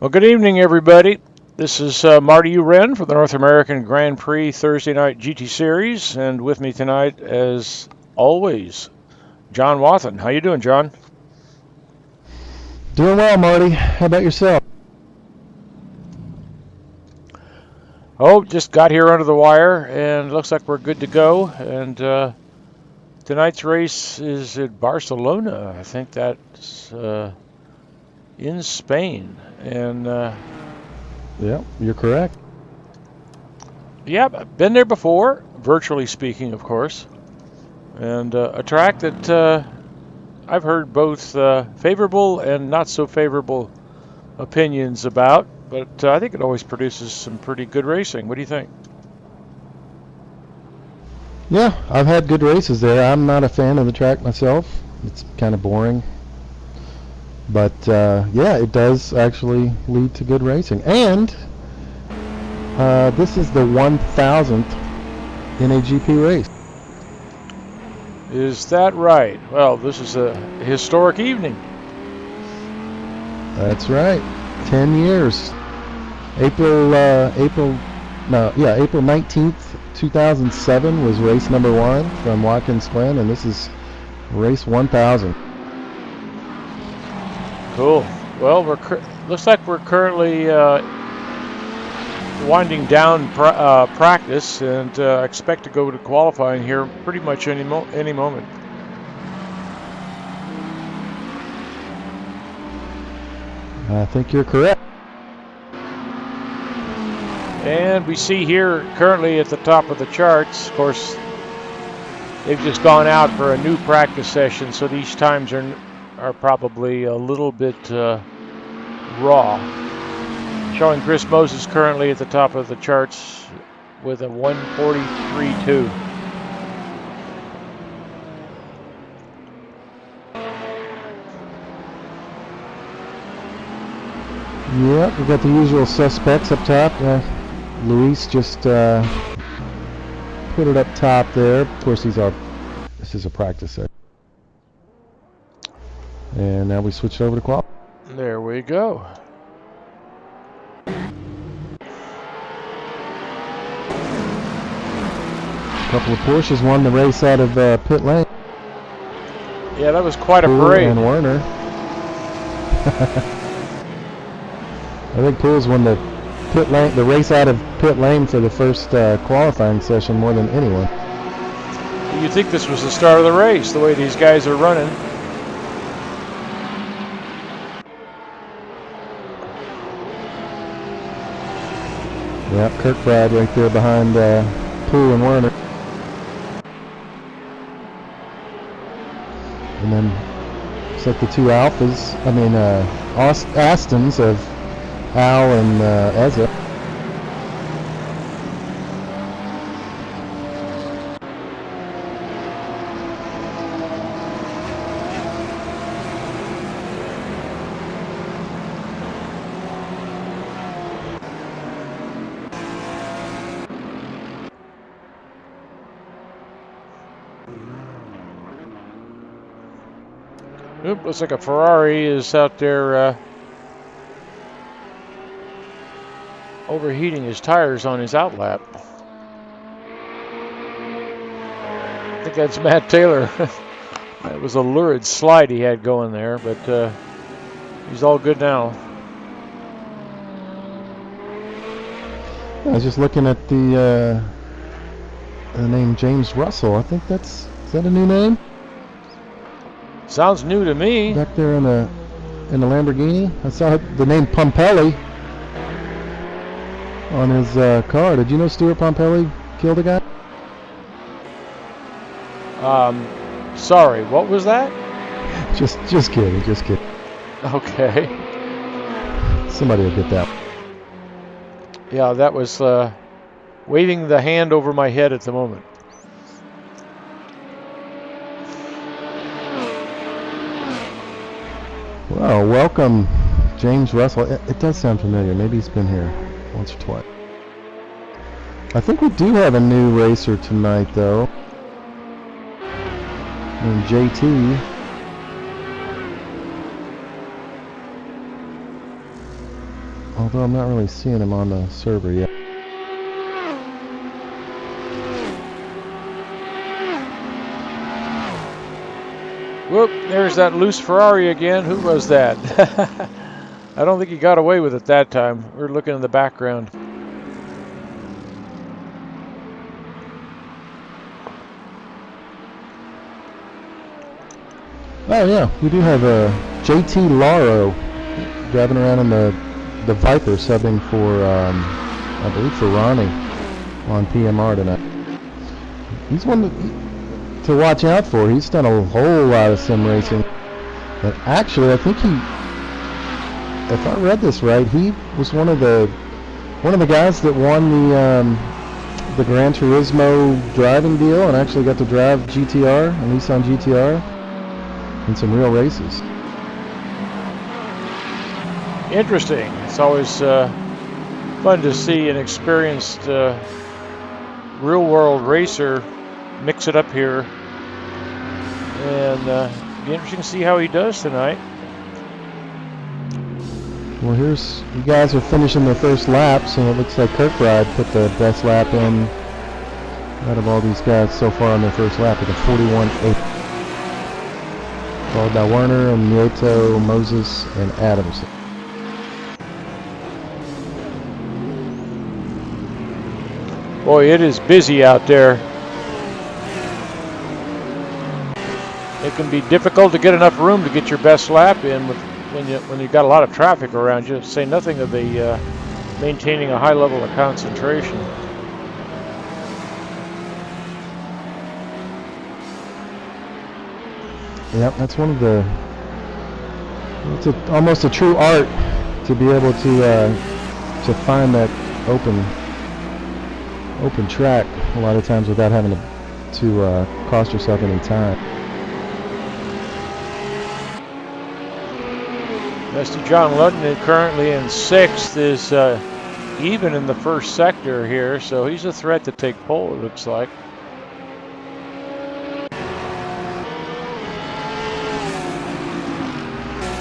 Well, good evening, everybody. This is Marty Uren for the North American Grand Prix Thursday Night GT Series, and with me tonight, as always, John Wathen. How you doing, John? Doing well, Marty. How about yourself? Oh, just got here under the wire, and looks like we're good to go. And tonight's race is at Barcelona. I think that's in Spain. And Yeah, you're correct. yeah, I've been there before, virtually speaking, of course. And a track that I've heard both favorable and not so favorable opinions about, but I think it always produces some pretty good racing. What do you think? Yeah, I've had good races there. I'm not a fan of the track myself. It's kind of boring. But yeah, it does actually lead to good racing. And this is the 1000th NAGP race. Is that right? Well, this is a historic evening. That's right. 10 years. April 19th, 2007 was race number 1 from Watkins Glen, and this is race 1000. Cool. Well, looks like we're currently winding down practice and expect to go to qualifying here pretty much any moment. I think you're correct. And we see here currently at the top of the charts, of course, they've just gone out for a new practice session, so these times are probably a little bit raw. Showing Chris Moses currently at the top of the charts with a 1:43.2. Yep, we've got the usual suspects up top. Luis just put it up top there. Of course, this is a practice set. And now we switch over to qual. There we go. A couple of Porsches won the race out of pit lane. Yeah, that was quite a Poole parade. and Werner. I think Poole's won the race out of pit lane for the first qualifying session more than anyone. You'd think this was the start of the race, the way these guys are running. Yep, Kirkbride right there behind Poole and Werner. And then it's like the two Alphas, Astons of Al and Ezra. Oop, looks like a Ferrari is out there overheating his tires on his outlap. I think that's Matt Taylor. That was a lurid slide he had going there, but he's all good now. I was just looking at the name James Russell. I think is that a new name? Sounds new to me. Back there in a Lamborghini. I saw the name Pompelli on his car. Did you know Stuart Pompelli killed a guy? Sorry, what was that? Just kidding. Okay. Somebody will get that. Yeah, that was waving the hand over my head at the moment. Well, welcome, James Russell. It does sound familiar. Maybe he's been here once or twice. I think we do have a new racer tonight, though. Named JT. although I'm not really seeing him on the server yet. Whoop, there's that loose Ferrari again. Who was that? I don't think he got away with it that time. We're looking in the background. Oh yeah, we do have JT Laro driving around in the Viper, subbing for I believe for Ronnie on PMR tonight. He's one to watch out for. He's done a whole lot of sim racing. And actually, I think if I read this right, he was one of the guys that won the Gran Turismo driving deal and actually got to drive GTR, a Nissan GTR, in some real races. Interesting. It's always fun to see an experienced real-world racer mix it up here, and be interesting to see how he does tonight. Well, you guys are finishing their first laps, and it looks like Kirkbride put the best lap in out of all these guys so far on their first lap with a 41.8. Followed by Werner and Nieto, Moses, and Adams. Boy, it is busy out there. It can be difficult to get enough room to get your best lap in when you've got a lot of traffic around you. Say nothing of the maintaining a high level of concentration. Yep, that's one of the. It's almost a true art to be able to find that open track a lot of times without having to cost yourself any time. Mr. John Ludden, currently in 6th, is even in the first sector here, so he's a threat to take pole, it looks like.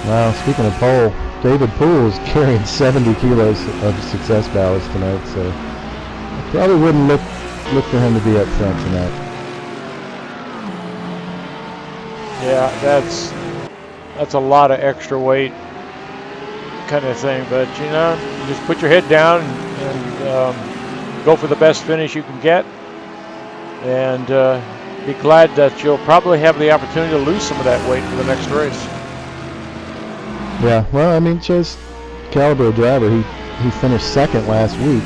Wow, speaking of pole, David Poole is carrying 70 kilos of success ballast tonight, so I probably wouldn't look for him to be up front tonight. Yeah, that's a lot of extra weight kind of thing, but you know, you just put your head down and go for the best finish you can get, and be glad that you'll probably have the opportunity to lose some of that weight for the next race. Yeah, well, I mean, just caliber of driver. He finished 2nd last week,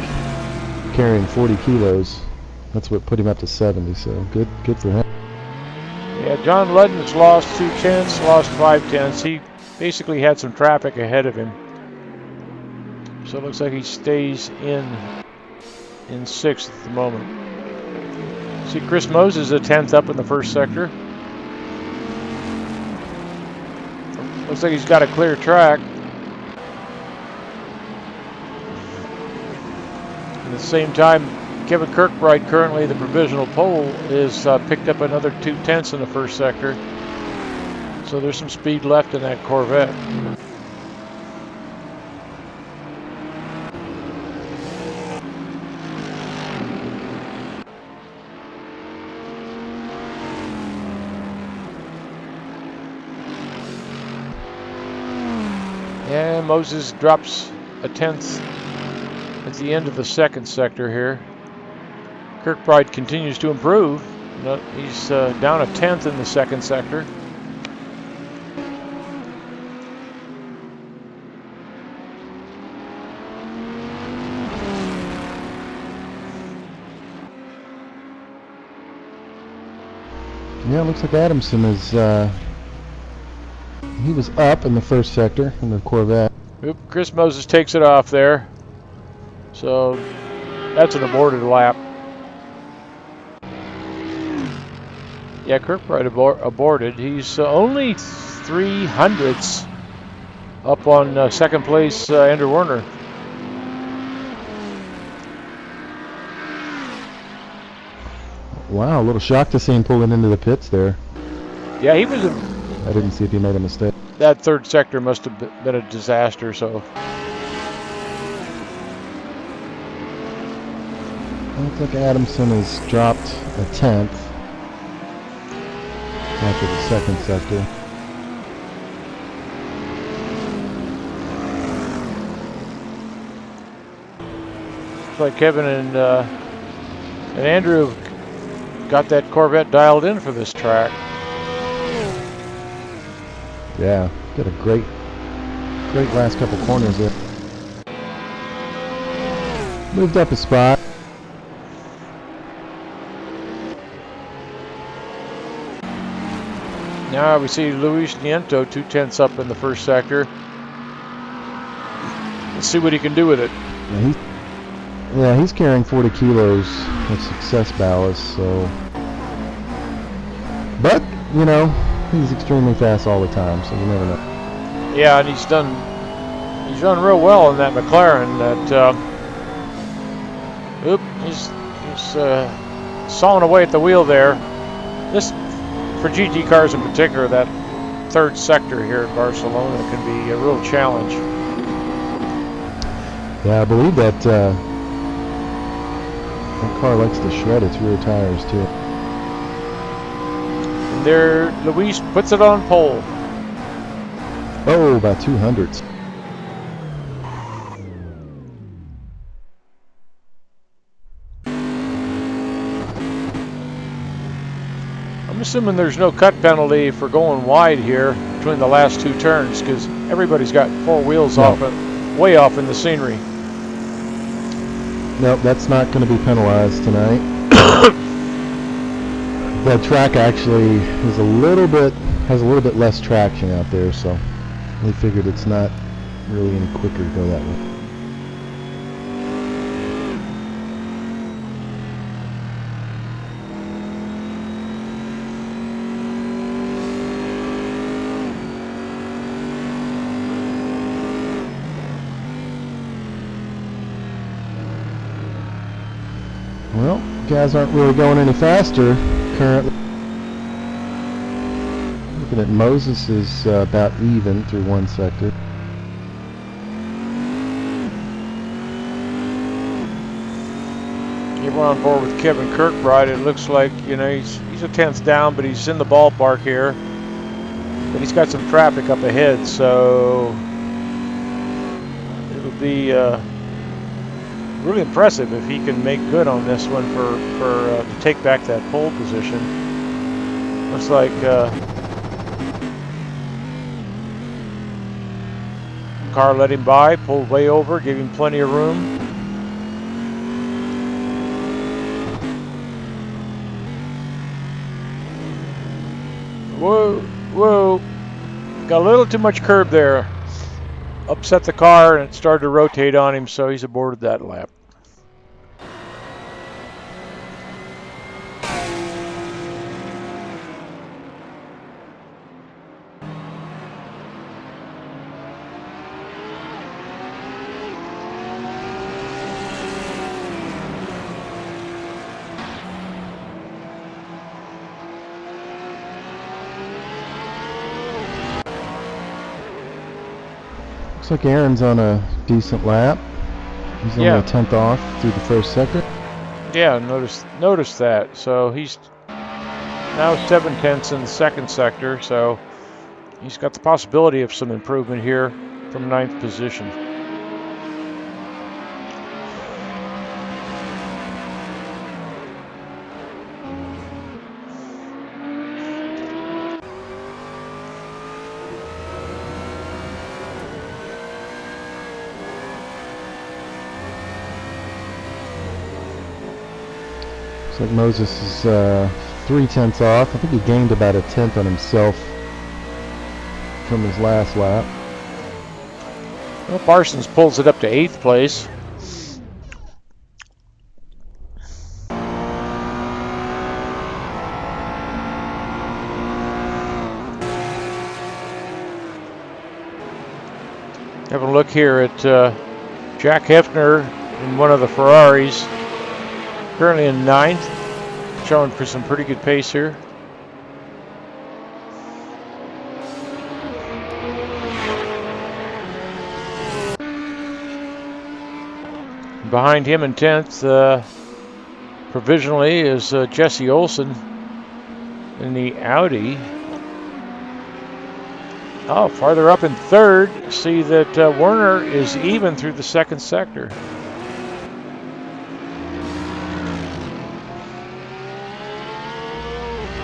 carrying 40 kilos. That's what put him up to 70. So good for him. Yeah, John Ludden's lost 2 tenths, lost 5 tenths. He basically had some traffic ahead of him, so it looks like he stays in 6th at the moment. See, Chris Moses is a 10th up in the first sector. Looks like he's got a clear track. At the same time, Kevin Kirkbride, currently the provisional pole, is picked up another 2 tenths in the first sector. So there's some speed left in that Corvette. And Moses drops a 10th at the end of the second sector here. Kirkbride continues to improve. He's down a 10th in the second sector. Yeah, it looks like Adamson is. He was up in the first sector in the Corvette. Oop, Chris Moses takes it off there. So that's an aborted lap. Yeah, Kirkbride aborted. He's only 300ths up on second place Andrew Werner. Wow, a little shock to see him pulling into the pits there. Yeah, he was. I didn't see if he made a mistake. That third sector must have been a disaster. So Looks like Adamson has dropped a 10th after the second sector. Looks like Kevin and Andrew got that Corvette dialed in for this track. Yeah, got a great last couple corners there. Moved up a spot. Now we see Luis Nieto 2/10 up in the first sector. Let's see what he can do with it. Yeah, he's carrying 40 kilos of success ballast, so. But, you know, he's extremely fast all the time, so you never know. Yeah, and he's done real well in that McLaren. That he's sawing away at the wheel there. This, for GT cars in particular, that third sector here at Barcelona can be a real challenge. Yeah, I believe that that car likes to shred its rear tires too. And there, Luis puts it on pole. Oh, about 200s. I'm assuming there's no cut penalty for going wide here between the last two turns because everybody's got four wheels off, way off in the scenery. Nope, that's not going to be penalized tonight. The track actually is has a little bit less traction out there, so we figured it's not really any quicker to go that way. Well, guys aren't really going any faster currently. Looking at Moses is about even through one sector. Here we're on board with Kevin Kirkbride. It looks like, you know, he's a 10th down, but he's in the ballpark here. But he's got some traffic up ahead, so it'll be really impressive if he can make good on this one to take back that pole position. Looks like car let him by, pulled way over, gave him plenty of room. Whoa, got a little too much curb there. Upset the car and it started to rotate on him, so he's aborted that lap. Looks like Aaron's on a decent lap. He's only a 10th off through the first sector. Yeah, notice that. So he's now 7/10 in the second sector, so he's got the possibility of some improvement here from 9th position. Looks like Moses is 3/10 off. I think he gained about a 10th on himself from his last lap. Well, Parsons pulls it up to 8th place. Have a look here at Jack Hefner in one of the Ferraris. Currently in 9th, showing for some pretty good pace here. Behind him in 10th, provisionally is Jesse Olsen in the Audi. Oh, farther up in third, see that Werner is even through the second sector.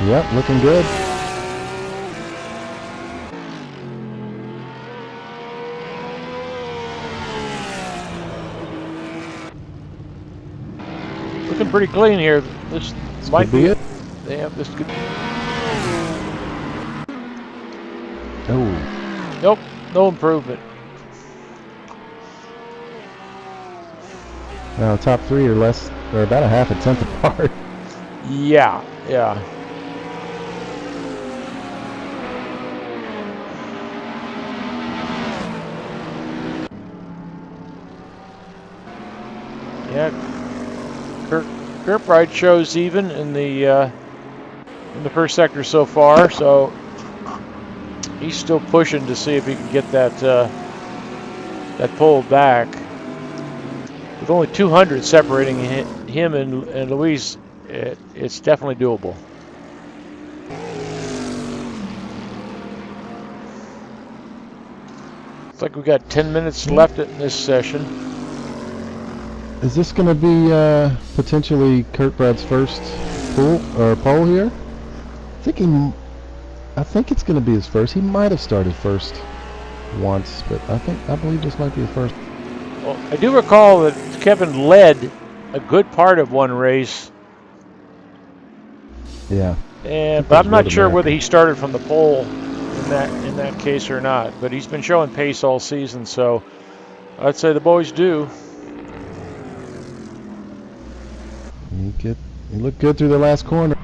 Yep, looking good. Looking pretty clean here. This might could be it. Yeah, this could. Oh. Nope, no improvement. Now, top three are less, or about a half a tenth apart. Yeah, yeah. Yeah, Kirkbride shows even in the first sector so far, so he's still pushing to see if he can get that that pole back. With only 200 separating him and Luis, it's definitely doable. Looks like we got 10 minutes left in this session. Is this going to be potentially Kirkbride's first pole here? I think it's going to be his first. He might have started first once, but I believe this might be his first. Well, I do recall that Kevin led a good part of one race. Yeah. But I'm not sure whether he started from the pole in that case or not. But he's been showing pace all season, so I'd say the boys do. He looked good through the last corner.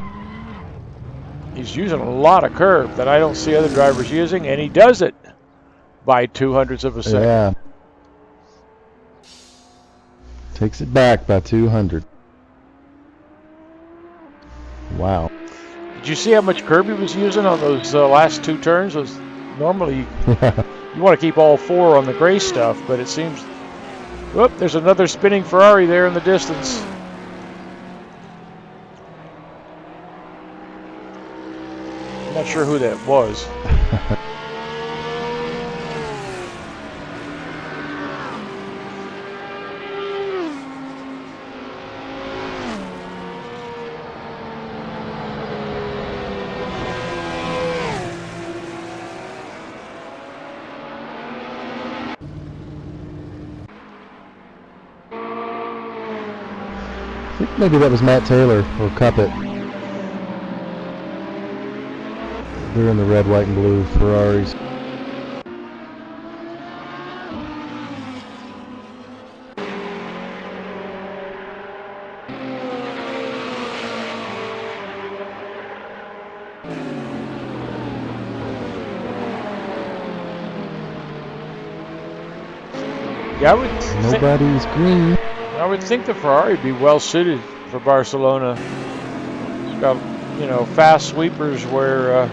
He's using a lot of curve that I don't see other drivers using, and he does it by 200ths of a second. Yeah. Takes it back by 200. Wow. Did you see how much curb he was using on those last two turns? Normally you want to keep all four on the gray stuff, but it seems... Whoop, there's another spinning Ferrari there in the distance. I'm not sure who that was. I think maybe that was Matt Taylor or Cuppet. They're in the red, white, and blue Ferraris. Yeah, nobody's green. I would think the Ferrari would be well suited for Barcelona. It's got, fast sweepers where,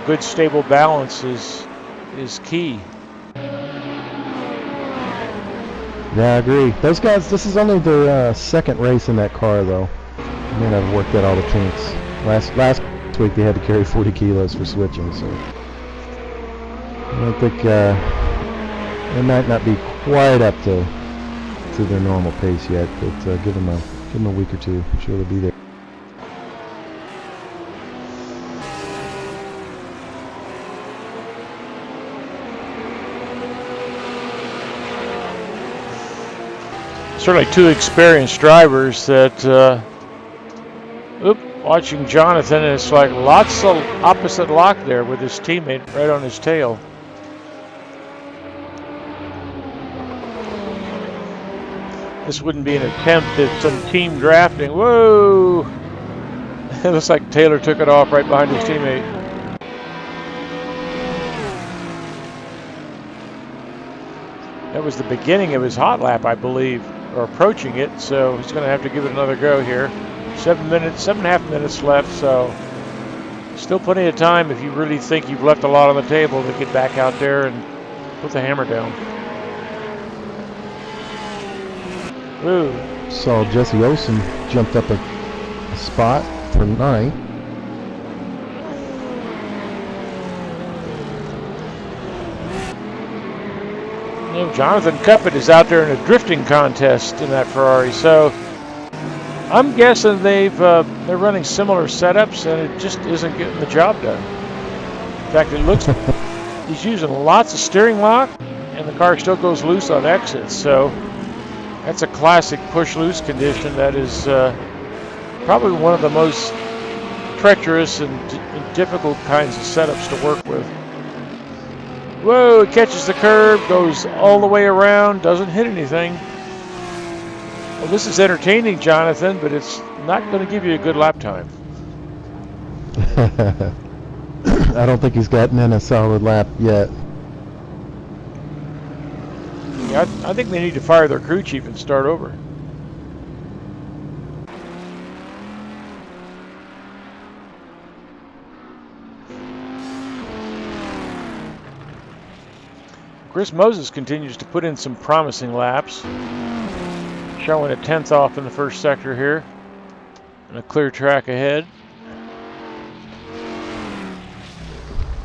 good stable balance is key. Yeah, I agree. Those guys, this is only their second race in that car, though. I mean, I've worked out all the kinks. Last week they had to carry 40 kilos for switching, so I don't think they might not be quite up to their normal pace yet, but give them a week or two. I'm sure they'll be there. Certainly two experienced drivers that, watching Jonathan, it's like lots of opposite lock there with his teammate right on his tail. This wouldn't be an attempt at some team drafting. Whoa! It looks like Taylor took it off right behind his teammate. That was the beginning of his hot lap, I believe, or approaching it, so he's going to have to give it another go here. 7.5 minutes left, so still plenty of time if you really think you've left a lot on the table to get back out there and put the hammer down. Ooh. saw Jesse Olsen jumped up a spot for 9th. You know, Jonathan Cuppett is out there in a drifting contest in that Ferrari, so I'm guessing they're running similar setups, and it just isn't getting the job done. In fact, it looks he's using lots of steering lock, and the car still goes loose on exits. So that's a classic push loose condition. That is probably one of the most treacherous and difficult kinds of setups to work with. Whoa, it catches the curb, goes all the way around, doesn't hit anything. Well, this is entertaining, Jonathan, but it's not going to give you a good lap time. I don't think he's gotten in a solid lap yet. Yeah, I think they need to fire their crew chief and start over. Chris Moses continues to put in some promising laps, showing a 10th off in the first sector here, and a clear track ahead.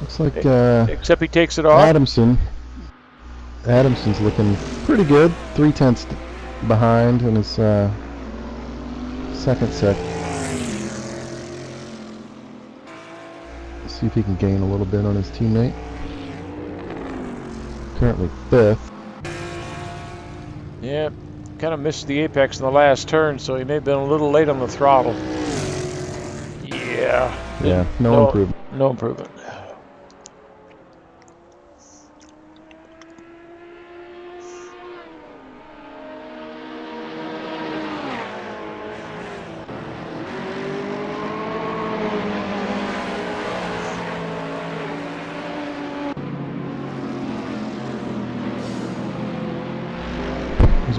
Looks like except he takes it off. Adamson's looking pretty good. 3/10 behind in his second set. See if he can gain a little bit on his teammate. Currently 5th. Yeah, kind of missed the apex in the last turn, so he may have been a little late on the throttle. Yeah. Yeah, no improvement. No improvement.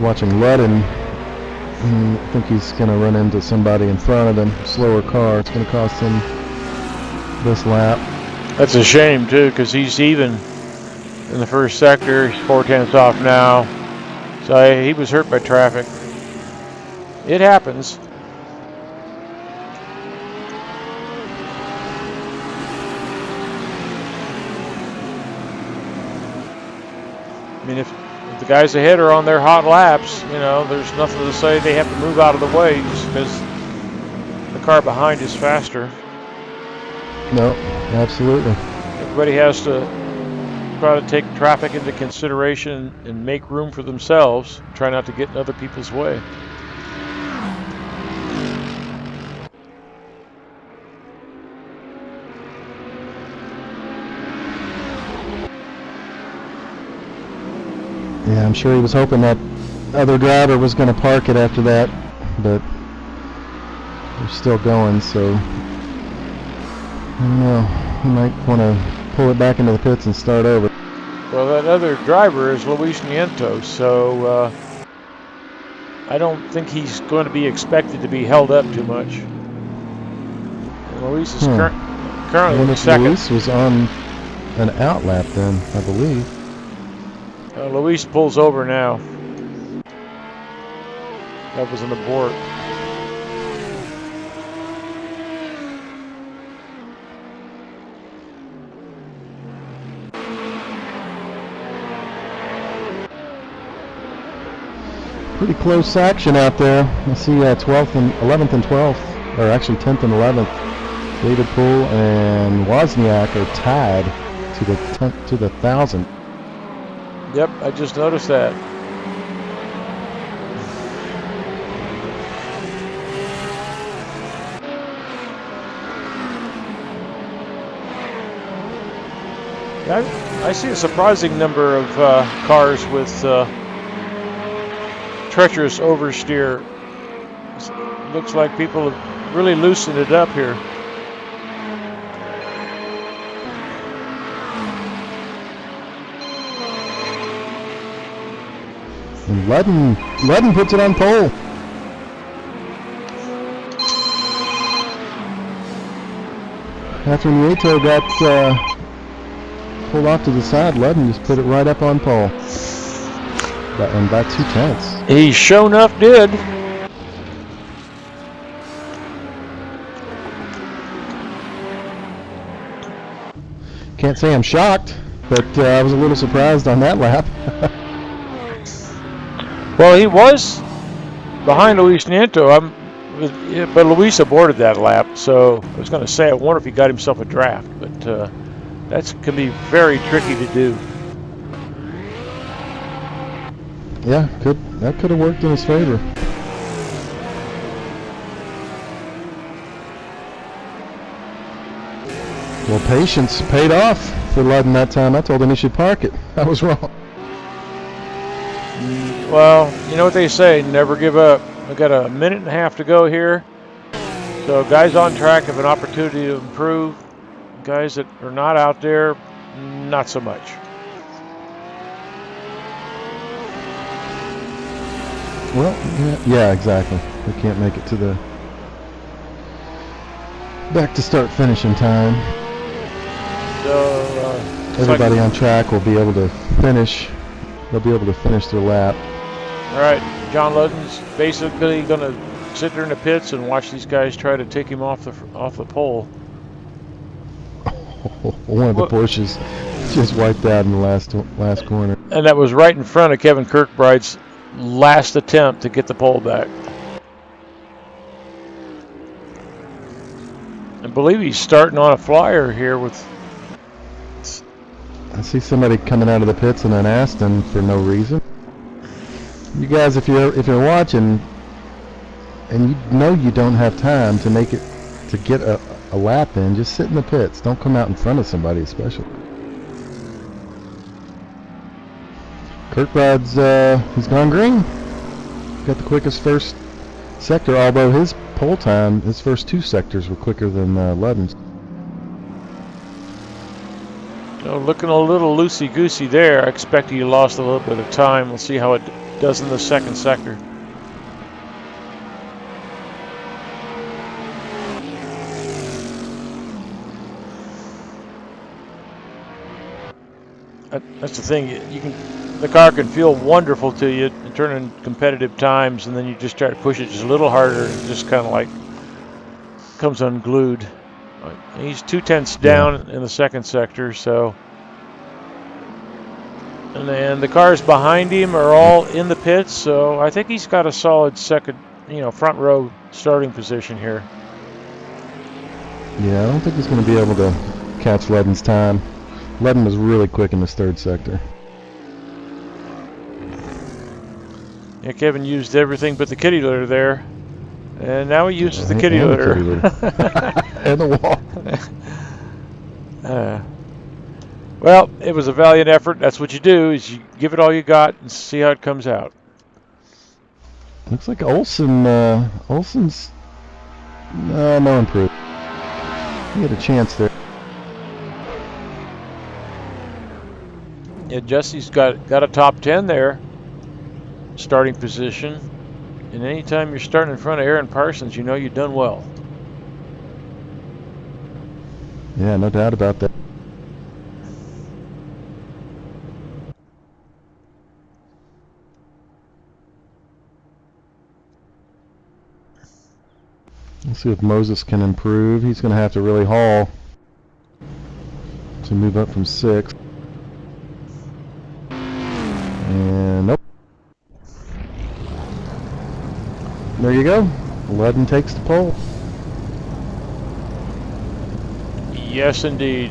Watching Ludden. I think he's going to run into somebody in front of him. Slower car. It's going to cost him this lap. That's a shame too, because he's even in the first sector. He's 4/10 off now, so he was hurt by traffic. It happens. I mean, if the guys ahead are on their hot laps, you know, there's nothing to say they have to move out of the way just because the car behind is faster. No, absolutely. Everybody has to try to take traffic into consideration and make room for themselves. Try not to get in other people's way. Yeah, I'm sure he was hoping that other driver was going to park it after that, but they're still going, so I don't know. He might want to pull it back into the pits and start over. Well, that other driver is Luis Nieto, so I don't think he's going to be expected to be held up too much. And Luis is currently in second. Luis was on an outlap then, I believe. Luis pulls over now. That was an abort. Pretty close action out there. I see 12th and 11th and 12th, or actually 10th and 11th. David Poole and Wozniak are tied to the 1,000. Yep, I just noticed that. I see a surprising number of cars with treacherous oversteer. Looks like people have really loosened it up here. And Ludden puts it on pole. After Nieto got pulled off to the side, Ludden just put it right up on pole. And by 2/10. He sure enough did. Can't say I'm shocked, but I was a little surprised on that lap. Well, he was behind Luis Nieto. But Luis aborted that lap, so I was going to say I wonder if he got himself a draft, but that can be very tricky to do. Yeah, that could have worked in his favor. Well, patience paid off for Ludden that time. I told him he should park it. I was wrong. Well, you know what they say, never give up. We've got a minute and a half to go here. So guys on track have an opportunity to improve. Guys that are not out there, not so much. Well, yeah, exactly. We can't make it to the back to start finishing time. So everybody on track will be able to finish. They'll be able to finish their lap. All right, John Ludden's basically going to sit there in the pits and watch these guys try to take him off the pole. One of the Porsches just wiped out in the last corner. And that was right in front of Kevin Kirkbride's last attempt to get the pole back. I believe he's starting on a flyer here with... I see somebody coming out of the pits in an Aston for no reason. You guys, if you're watching, and you know you don't have time to make it to get a lap in, just sit in the pits. Don't come out in front of somebody, especially. Kirkbride's he's gone green. Got the quickest first sector, although his pole time, his first two sectors were quicker than Ludden's. Looking a little loosey-goosey there. I expect he lost a little bit of time. We'll see how it does in the second sector. That's the thing. The car can feel wonderful to you and turn in competitive times, and then you just try to push it just a little harder, and it just kind of like comes unglued. He's 0.2 down in the second sector, so. And then the cars behind him are all in the pits, so I think he's got a solid second, front row starting position here. Yeah, I don't think he's going to be able to catch Ludden's time. Ludden was really quick in this third sector. Yeah, Kevin used everything but the kitty litter there. And now he uses the kitty litter. And the wall. Well, it was a valiant effort. That's what you do, is you give it all you got and see how it comes out. Looks like Olsen's no improvement. He had a chance there. Yeah, Jesse's got a top 10 there, starting position. And anytime you're starting in front of Aaron Parsons, you know you've done well. Yeah, no doubt about that. Let's see if Moses can improve. He's going to have to really haul to move up from 6th. And nope. There you go. Ludden takes the pole. Yes, indeed.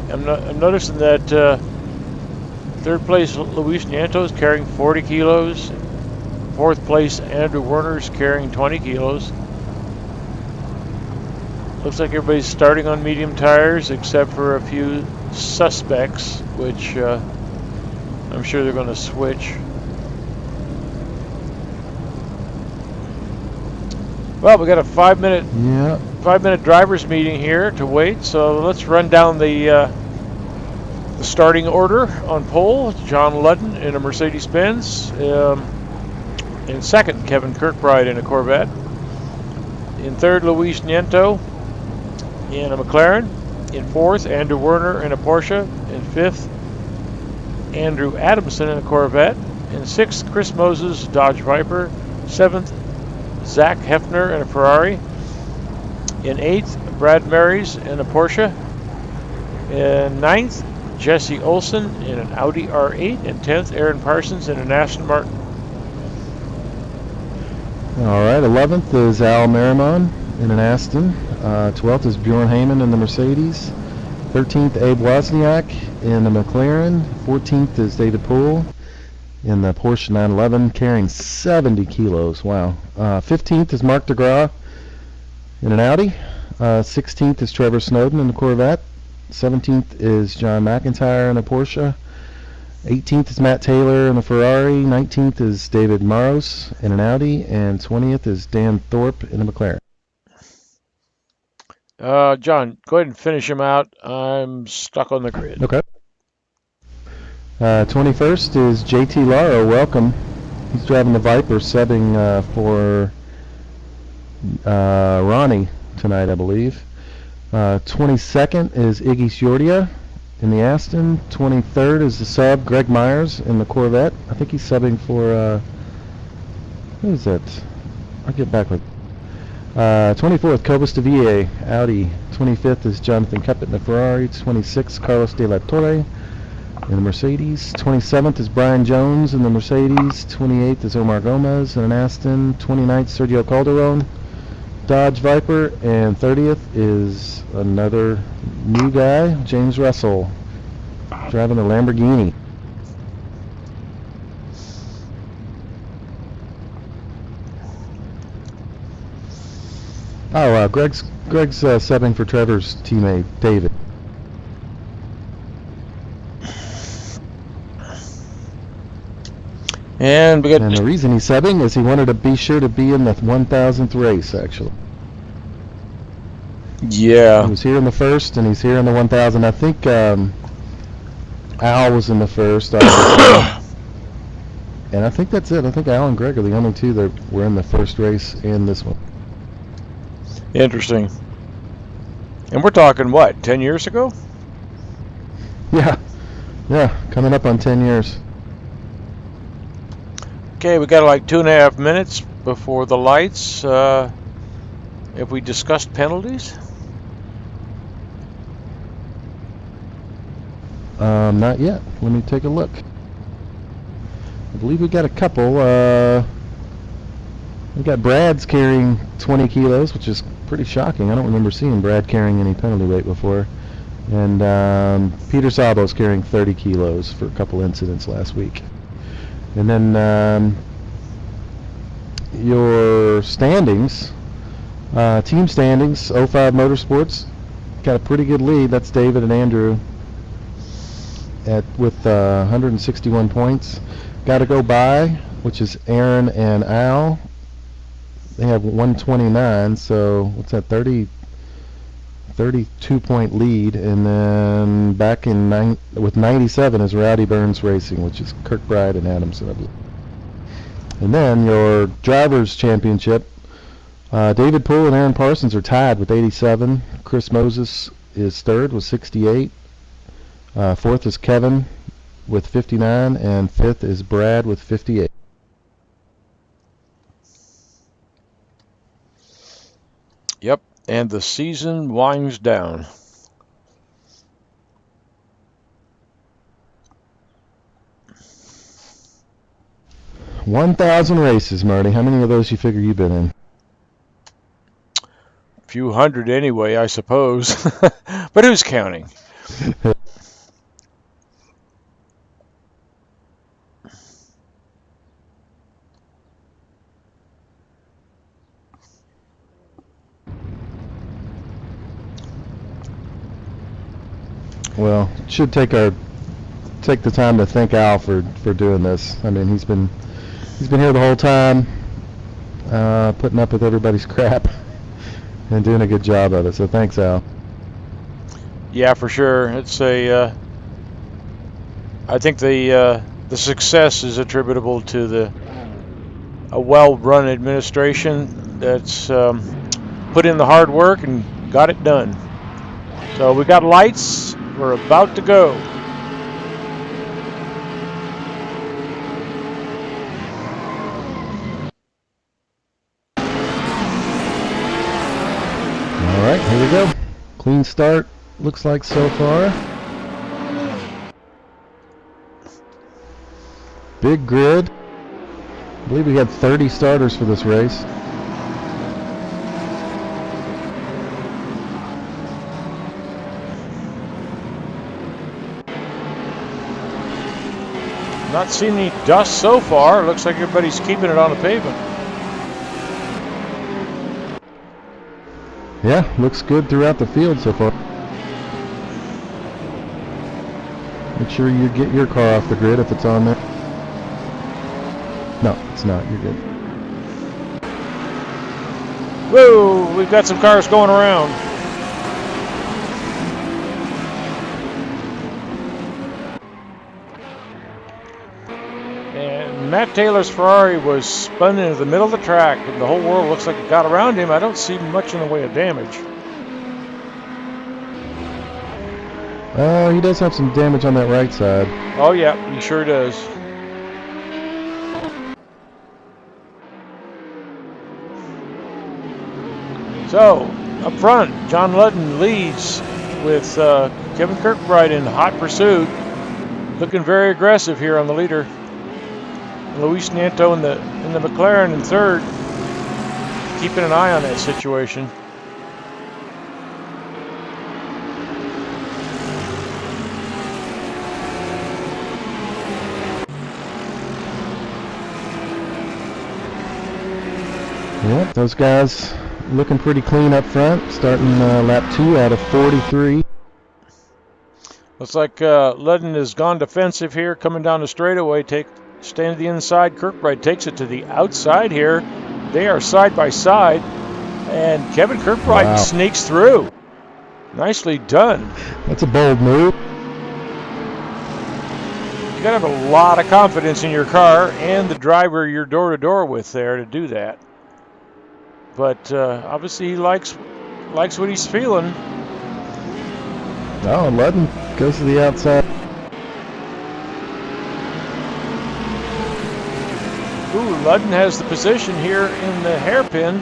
I'm noticing that third place Luis Nieto is carrying 40 kilos. Fourth place Andrew Werner is carrying 20 kilos. Looks like everybody's starting on medium tires except for a few suspects, which I'm sure they're going to switch. Well, we got a 5-minute drivers meeting here to wait. So let's run down the starting order on pole. John Ludden in a Mercedes-Benz. In second, Kevin Kirkbride in a Corvette. In third, Luis Nieto in a McLaren. In fourth, Andrew Werner in a Porsche. In fifth, Andrew Adamson in a Corvette. In sixth, Chris Moses, Dodge Viper. Seventh, Zach Hefner in a Ferrari. In eighth, Brad Marys in a Porsche. In ninth, Jesse Olson in an Audi R8. And 10th, Aaron Parsons in an Aston Martin. All right, 11th is Al Merrimon in an Aston. 12th is Bjorn Heyman in the Mercedes. 13th, Abe Wozniak in the McLaren. 14th is David Poole in the Porsche 911, carrying 70 kilos. Wow. 15th is Mark DeGraw in an Audi. 16th is Trevor Snowden in the Corvette. 17th is John McIntyre in a Porsche. 18th is Matt Taylor in a Ferrari. 19th is David Maros in an Audi. And 20th is Dan Thorpe in a McLaren. John, go ahead and finish him out. I'm stuck on the grid. Okay. 21st is JT Laro. Welcome. He's driving the Viper, subbing for Ronnie tonight, I believe. 22nd is Iggy Sciordia in the Aston. 23rd is the sub, Greg Myers in the Corvette. I think he's subbing for, who is that? I'll get back with 24th, Cobus de Ville, Audi. 25th is Jonathan Cuppett in the Ferrari. 26th, Carlos de la Torre in the Mercedes. 27th is Brian Jones in the Mercedes. 28th is Omar Gomez in an Aston. 29th, Sergio Calderon, Dodge Viper. And 30th is another new guy, James Russell, driving a Lamborghini. Oh, Greg's subbing for Trevor's teammate, David. And the reason he's subbing is he wanted to be sure to be in the 1,000th race, actually. Yeah. He was here in the first, and he's here in the 1,000. I think Al was in the first, obviously. And I think that's it. I think Al and Greg are the only two that were in the first race in this one. Interesting. And we're talking, what, 10 years ago? Yeah, coming up on 10 years. Okay, we got like 2.5 minutes before the lights. Have we discussed penalties? Not yet. Let me take a look. I believe we got a couple. We got Brad's carrying 20 kilos, which is pretty shocking. I don't remember seeing Brad carrying any penalty weight before. And Peter Sabo's carrying 30 kilos for a couple incidents last week. And then your standings, team standings, 05 Motorsports got a pretty good lead. That's David and Andrew with 161 points. Got to go by, which is Aaron and Al. They have 129, so what's that, 32-point lead. And then back in with 97 is Rowdy Burns Racing, which is Kirkbride and Adamson, I believe. And then your Drivers' Championship, David Poole and Aaron Parsons are tied with 87. Chris Moses is third with 68. Fourth is Kevin with 59, and fifth is Brad with 58. Yep, and the season winds down. $1,000 races, Marty. How many of those you figure you've been in? A few hundred anyway, I suppose. But who's counting? Well, should take the time to thank Al for doing this. I mean, he's been here the whole time, putting up with everybody's crap and doing a good job of it. So thanks, Al. Yeah, for sure. It's I think the success is attributable to a well-run administration that's put in the hard work and got it done. So we got lights. We're about to go. All right, here we go. Clean start. looks like so far. Big grid. I believe we had 30 starters for this race. Not seeing any dust so far. Looks like everybody's keeping it on the pavement. Yeah, looks good throughout the field so far. Make sure you get your car off the grid if it's on there. No, it's not. You're good. Whoa, we've got some cars going around. And Matt Taylor's Ferrari was spun into the middle of the track, and the whole world looks like it got around him. I don't see much in the way of damage. He does have some damage on that right side. Oh yeah, he sure does. So, up front, John Ludden leads with Kevin Kirkbride in hot pursuit. Looking very aggressive here on the leader. Luis Nieto in the McLaren in third. Keeping an eye on that situation. Yep, those guys looking pretty clean up front, starting lap 2 out of 43. Looks like Ludden has gone defensive here, coming down the straightaway, staying to the inside. Kirkbride takes it to the outside here. They are side by side, and Kevin Kirkbride sneaks through. Nicely done. That's a bold move. You gotta have a lot of confidence in your car and the driver you're door to door with there to do that. But obviously he likes what he's feeling. Oh, Ludden goes to the outside. Ooh, Ludden has the position here in the hairpin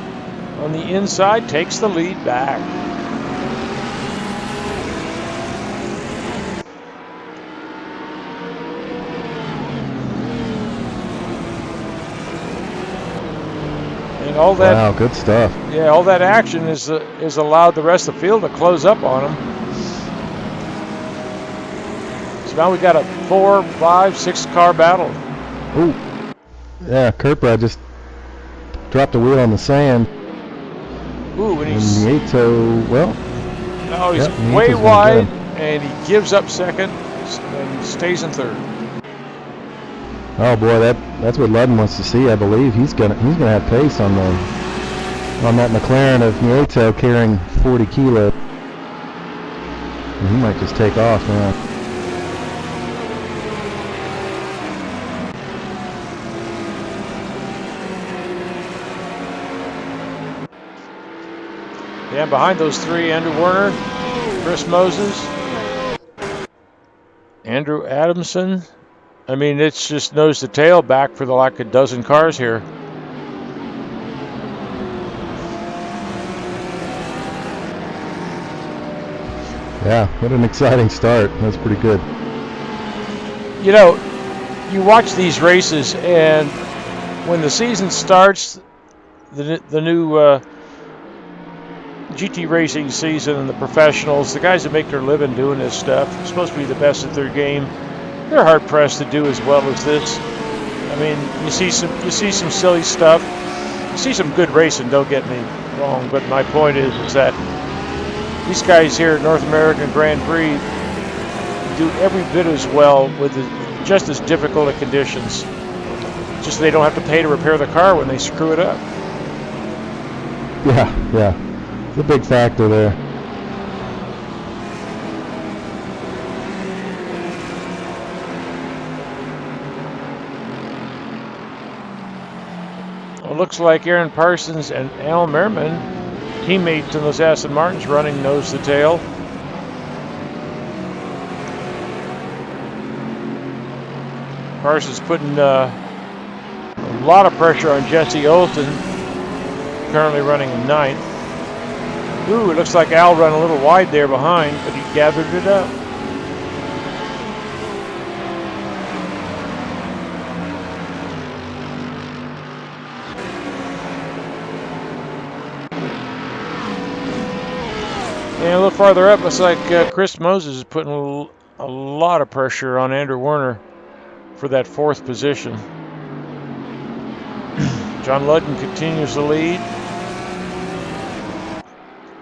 on the inside, takes the lead back. And all that, wow, good stuff. Yeah, all that action is allowed the rest of the field to close up on him. So now we got a 4, 5, 6 car battle. Ooh. Yeah, Kirkbride just dropped a wheel on the sand. Ooh, and he's Nieto, well. No, he's way wide, and he gives up second and stays in third. Oh boy, that's what Ludden wants to see. I believe he's gonna have pace on that McLaren of Nieto carrying 40 kilos. He might just take off now. Yeah, behind those three, Andrew Werner, Chris Moses, Andrew Adamson. I mean, it's just nose to tail back for like a dozen cars here. Yeah, what an exciting start. That's pretty good. You know, you watch these races, and when the season starts, the new GT racing season and the professionals, the guys that make their living doing this stuff, are supposed to be the best at their game. They're hard pressed to do as well as this. I mean, you see some silly stuff. You see some good racing. Don't get me wrong, but my point is that these guys here at North American Grand Prix do every bit as well with just as difficult of conditions. Just so they don't have to pay to repair the car when they screw it up. Yeah. It's a big factor there. Well, it looks like Aaron Parsons and Al Merriman, teammates in those Aston Martins, running nose to tail. Parsons putting a lot of pressure on Jesse Olsen, currently running in ninth. Ooh, it looks like Al ran a little wide there behind, but he gathered it up. And a little farther up, looks like Chris Moses is putting a lot of pressure on Andrew Werner for that 4th position. John Ludden continues to lead.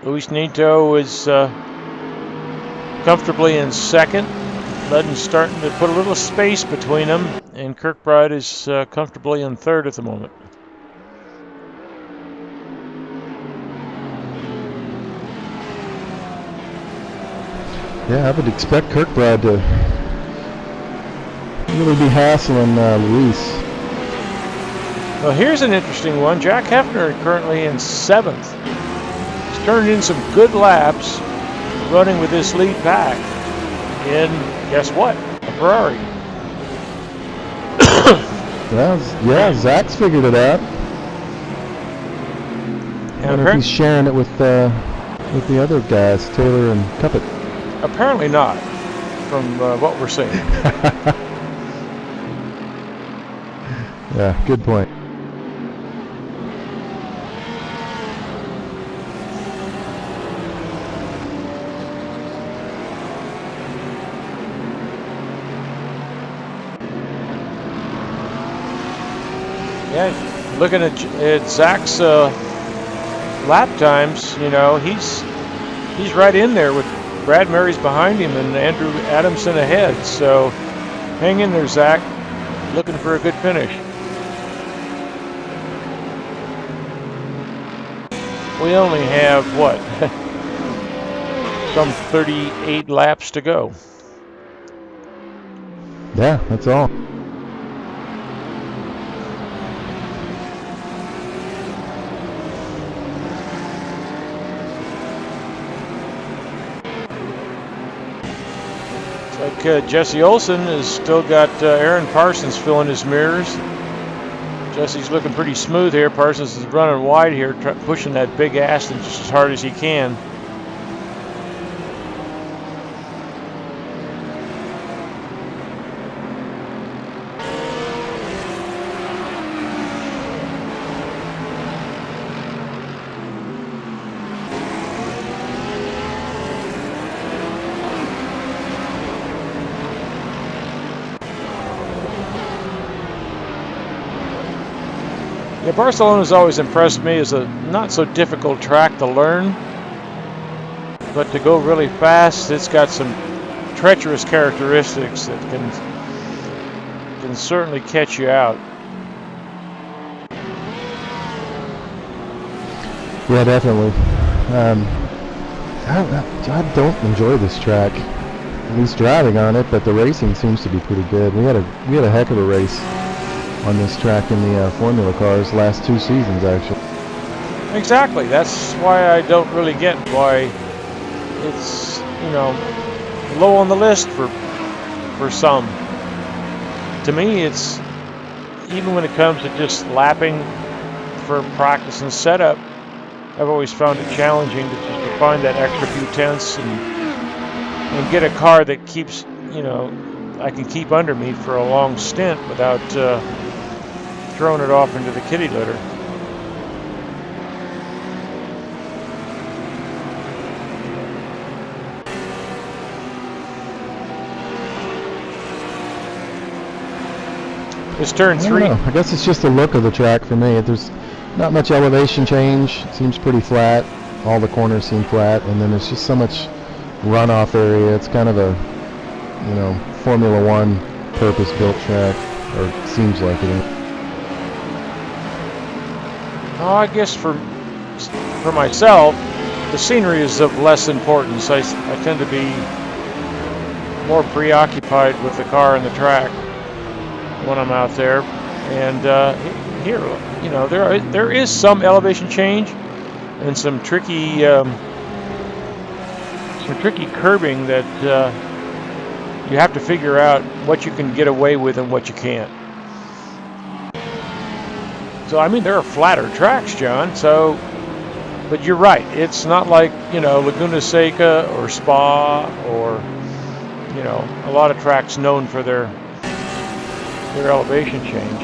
Luis Nieto is comfortably in 2nd. Ludden's starting to put a little space between them, and Kirkbride is comfortably in 3rd at the moment. Yeah, I would expect Kirkbride to really be hassling Luis. Well, here's an interesting one. Jack Hefner currently in 7th. He's turned in some good laps running with this lead pack in, guess what, a Ferrari. Yeah, Zach's figured it out. I wonder if he's sharing it with the other guys, Taylor and Cuppet. Apparently not, from what we're seeing. Yeah, good point. Yeah, looking at Zach's lap times, you know, he's right in there with Brad Mary's behind him and Andrew Adamson ahead. So hang in there, Zach. Looking for a good finish. We only have, what, some 38 laps to go. Yeah, that's all. Like Jesse Olsen has still got Aaron Parsons filling his mirrors. Jesse's looking pretty smooth here. Parsons is running wide here, pushing that big Aston just as hard as he can. Yeah, Barcelona's always impressed me as a not so difficult track to learn, but to go really fast, it's got some treacherous characteristics that can certainly catch you out. Yeah, definitely. I don't enjoy this track. At least driving on it, but the racing seems to be pretty good. We had a heck of a race on this track in the Formula cars last 2 seasons, actually. Exactly. That's why I don't really get why it's, you know, low on the list for some. To me, it's, even when it comes to just lapping for practice and setup, I've always found it challenging to find that extra few tenths and get a car that keeps, you know, I can keep under me for a long stint without throwing it off into the kitty litter. It's turn 3. I guess it's just the look of the track for me. There's not much elevation change. It seems pretty flat. All the corners seem flat, and then there's just so much runoff area. It's kind of a, you know, Formula One purpose-built track, or it seems like it. Oh, I guess for myself, the scenery is of less importance. I tend to be more preoccupied with the car and the track when I'm out there. And here, you know, there is some elevation change and some tricky curbing that you have to figure out what you can get away with and what you can't. So, I mean, there are flatter tracks, John, so But you're right. It's not like, Laguna Seca or Spa or, a lot of tracks known for their elevation change.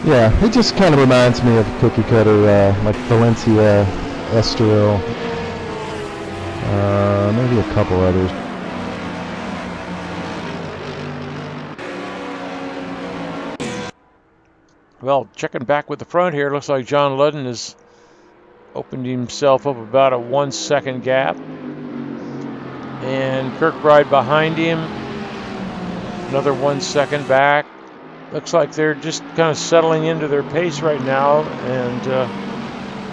Yeah, it just kind of reminds me of cookie cutter, like Valencia, Estoril, maybe a couple others. Well, checking back with the front here, looks like John Ludden has opened himself up about a 1 second gap. And Kirkbride behind him, another 1 second back. Looks like they're just kind of settling into their pace right now and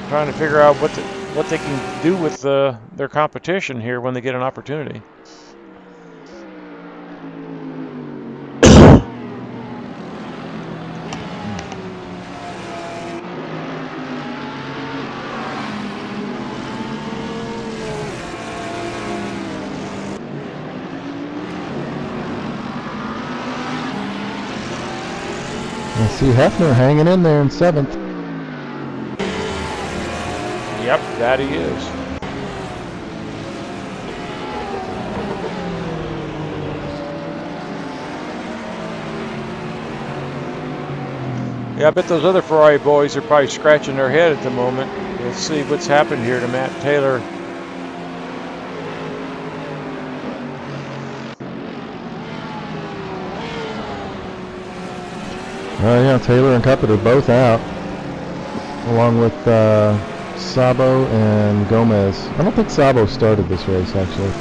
trying to figure out what they can do with their competition here when they get an opportunity. I see Hefner hanging in there in 7th. Yep, that he is. Yeah, I bet those other Ferrari boys are probably scratching their head at the moment. Let's see what's happened here to Matt Taylor. Oh yeah, Taylor and Cuppet are both out, along with Sabo and Gomez. I don't think Sabo started this race, actually.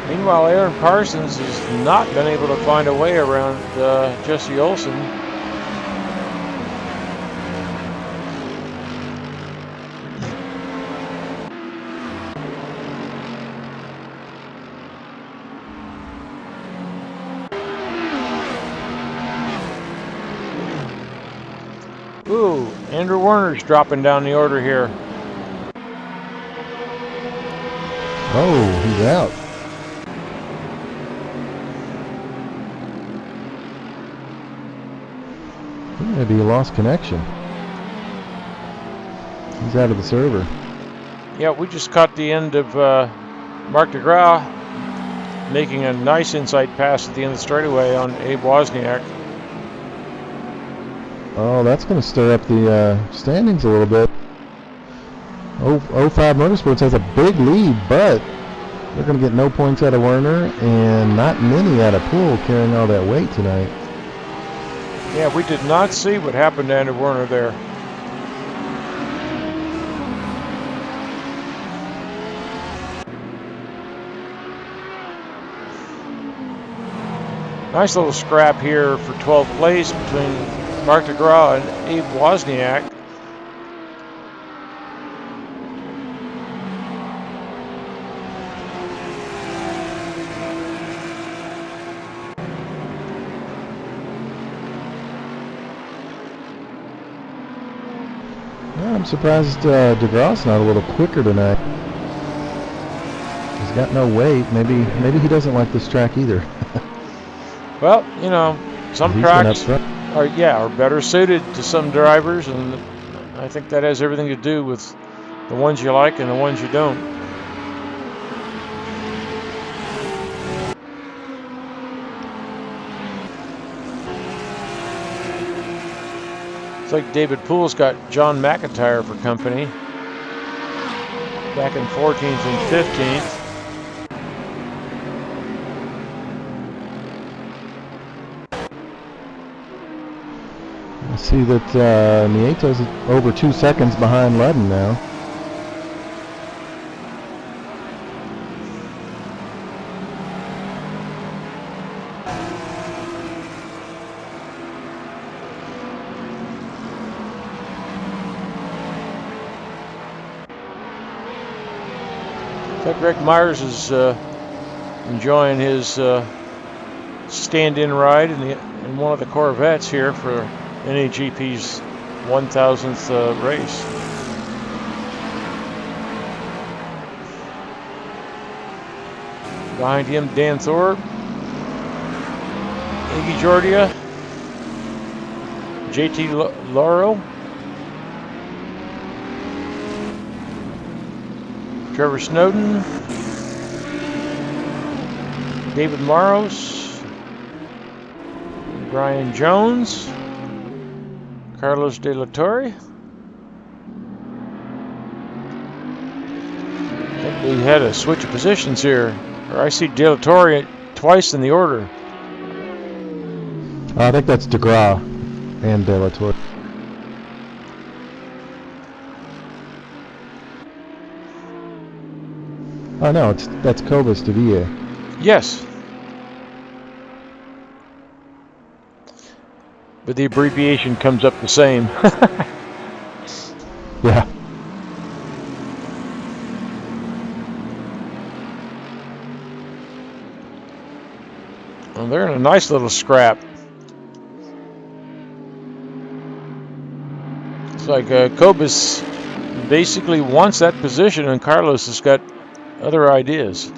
Meanwhile, Aaron Parsons has not been able to find a way around Jesse Olsen. Ooh, Andrew Werner's dropping down the order here. Oh, he's out. Maybe he lost connection. He's out of the server. Yeah, we just caught the end of Mark DeGraw making a nice inside pass at the end of the straightaway on Abe Wozniak. Oh, that's going to stir up the standings a little bit. 05 Motorsports has a big lead, but they're going to get no points out of Werner and not many out of Poole carrying all that weight tonight. Yeah, we did not see what happened to Andrew Werner there. Nice little scrap here for 12th place between Mark DeGraw and Abe Wozniak. Yeah, I'm surprised DeGraw's not a little quicker tonight. He's got no weight. Maybe he doesn't like this track either. Well, some tracks are better suited to some drivers, and I think that has everything to do with the ones you like and the ones you don't. It's like David Poole's got John McIntyre for company, back in 14th and 15th. I see that Nieto's over 2 seconds behind Ludden now. Looks like Greg Myers is enjoying his stand-in ride in one of the Corvettes here for NAGP's 1000th race. Behind him, Dan Thorpe, Iggy Jordia, JT Lauro, Trevor Snowden, David Maros, Brian Jones, Carlos De La Torre. I think we had a switch of positions here. Or I see De La Torre twice in the order. I think that's DeGraw and De La Torre. Oh no, that's Cobus de Ville. Yes. But the abbreviation comes up the same. Yeah. Well, they're in a nice little scrap. It's like Cobus basically wants that position, and Carlos has got other ideas.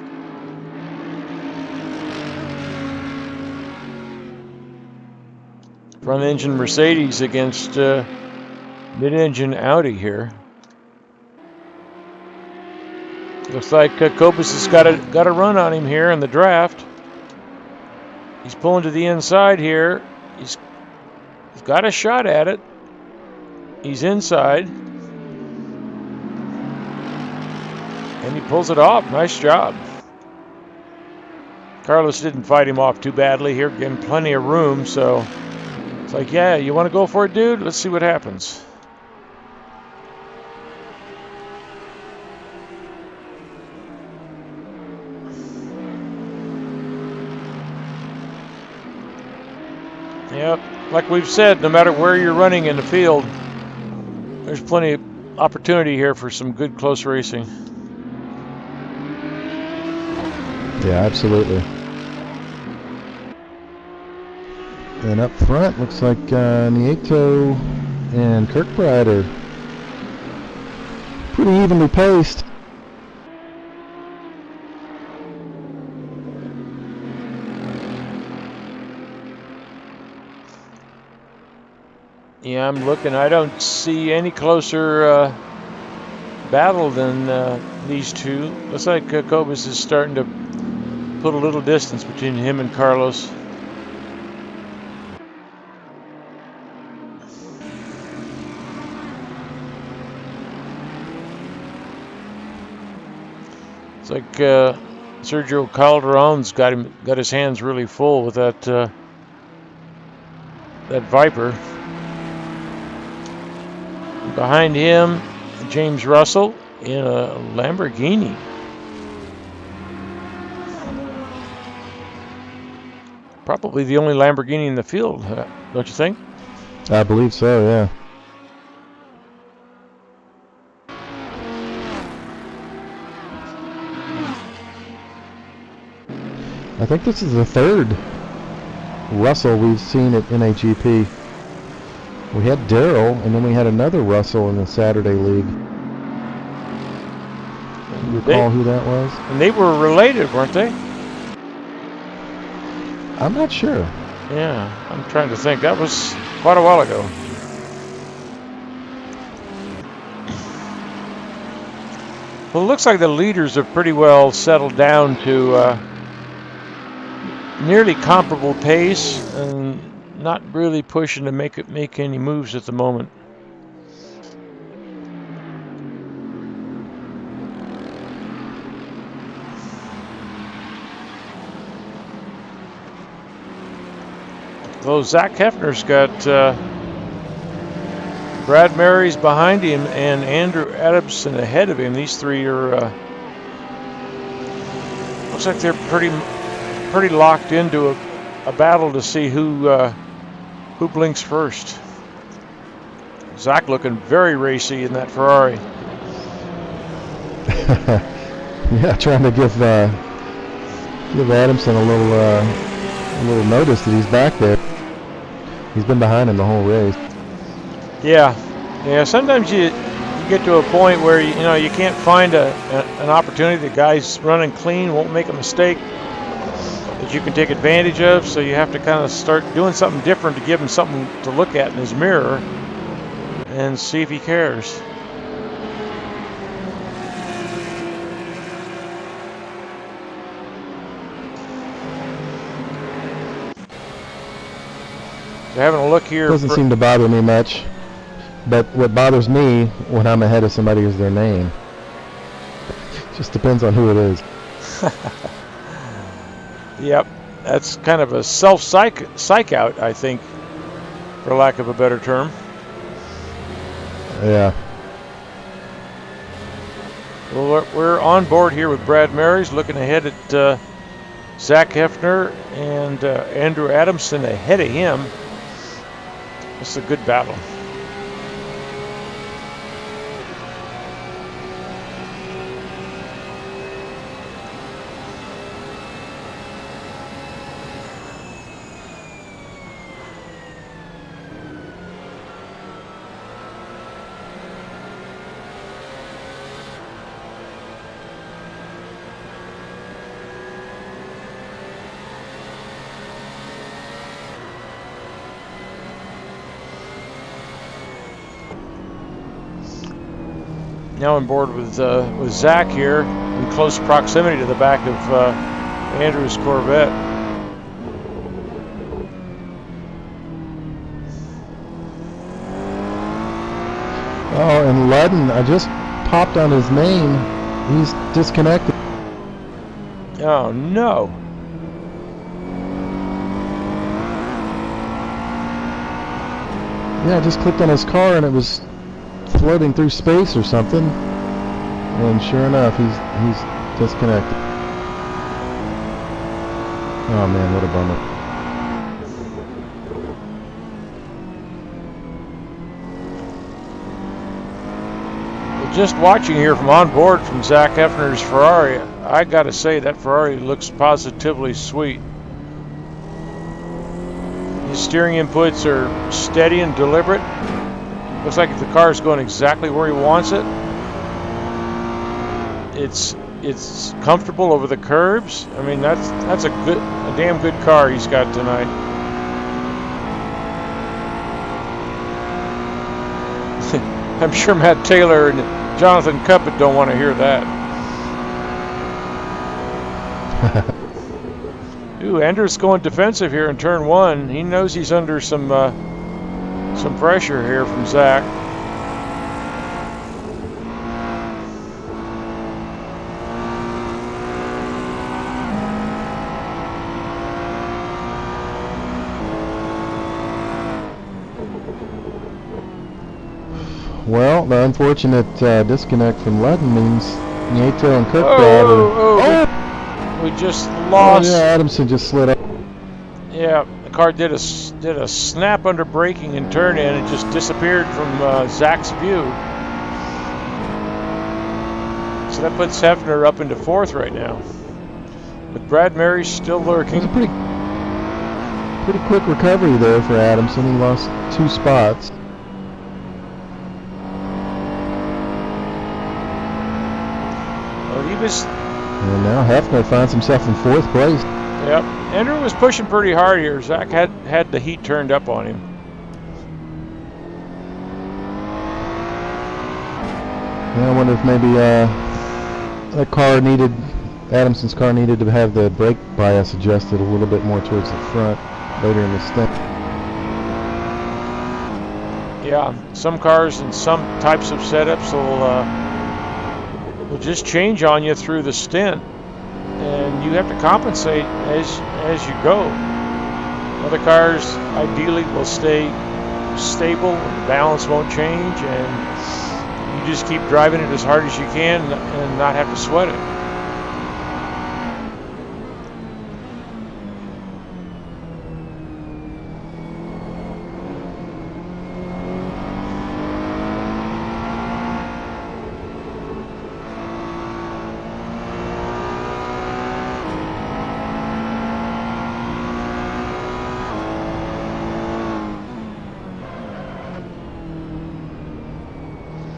Front engine Mercedes against mid-engine Audi here. Looks like Cobus has got a run on him here in the draft. He's pulling to the inside here. He's got a shot at it. He's inside. And he pulls it off. Nice job. Carlos didn't fight him off too badly here, getting plenty of room, so it's like, yeah, you want to go for it, dude? Let's see what happens. Yep, like we've said, no matter where you're running in the field, there's plenty of opportunity here for some good close racing. Yeah, absolutely. And up front, looks like Nieto and Kirkbride are pretty evenly paced. Yeah, I'm looking. I don't see any closer battle than these two. Looks like Cobus is starting to put a little distance between him and Carlos. It's like Sergio Calderon's got his hands really full with that Viper. Behind him, James Russell in a Lamborghini. Probably the only Lamborghini in the field, don't you think? I believe so, yeah. I think this is the third Russell we've seen at NAGP. We had Darrell, and then we had another Russell in the Saturday League. Do you recall who that was? And they were related, weren't they? I'm not sure. Yeah, I'm trying to think. That was quite a while ago. Well, it looks like the leaders have pretty well settled down to nearly comparable pace and not really pushing to make any moves at the moment. Though Zach Hefner's got Brad Mary's behind him and Andrew Adamson ahead of him. These three are looks like they're pretty locked into a battle to see who blinks first. Zach looking very racy in that Ferrari. Yeah, trying to give Adamson a little notice that he's back there. He's been behind him the whole race. Yeah. Sometimes you get to a point where you can't find an opportunity. The guy's running clean, won't make a mistake. that you can take advantage of, so you have to kind of start doing something different to give him something to look at in his mirror and see if he cares. So having a look here. Doesn't seem to bother me much, but what bothers me when I'm ahead of somebody is their name. Just depends on who it is. Yep, that's kind of a self-psych out, I think, for lack of a better term. Yeah. Well, we're on board here with Brad Marys, looking ahead at Zach Hefner and Andrew Adamson ahead of him. It's a good battle. Now on board with Zach here, in close proximity to the back of Andrew's Corvette. Oh, and Ludden, I just popped on his name. He's disconnected. Oh no. Yeah, I just clicked on his car and it was floating through space or something, and sure enough, he's disconnected. Oh man, what a bummer. Well, just watching here from on board from Zach Hefner's Ferrari, I gotta say that Ferrari looks positively sweet. His steering inputs are steady and deliberate. Looks like the car is going exactly where he wants it. It's comfortable over the curbs. I mean, that's a damn good car he's got tonight. I'm sure Matt Taylor and Jonathan Cuppett don't want to hear that. Ooh, Andrew's going defensive here in turn one. He knows he's under some pressure here from Zach. Well, the unfortunate disconnect from Ludden means Nieto and Kirkbride we just lost. Oh yeah, Adamson just slid up. Yeah, the car did a snap under braking and turn in and just disappeared from Zach's view. So that puts Hefner up into fourth right now, with Brad Marys still lurking. It was a pretty quick recovery there for Adamson. He lost 2 spots. Well, he was. And now Hefner finds himself in 4th place. Yep, Andrew was pushing pretty hard here. Zach had the heat turned up on him. Yeah, I wonder if maybe Adamson's car needed to have the brake bias adjusted a little bit more towards the front later in the stint. Yeah, some cars and some types of setups will just change on you through the stint, and you have to compensate as you go. Other cars ideally will stay stable, and the balance won't change, and you just keep driving it as hard as you can and not have to sweat it.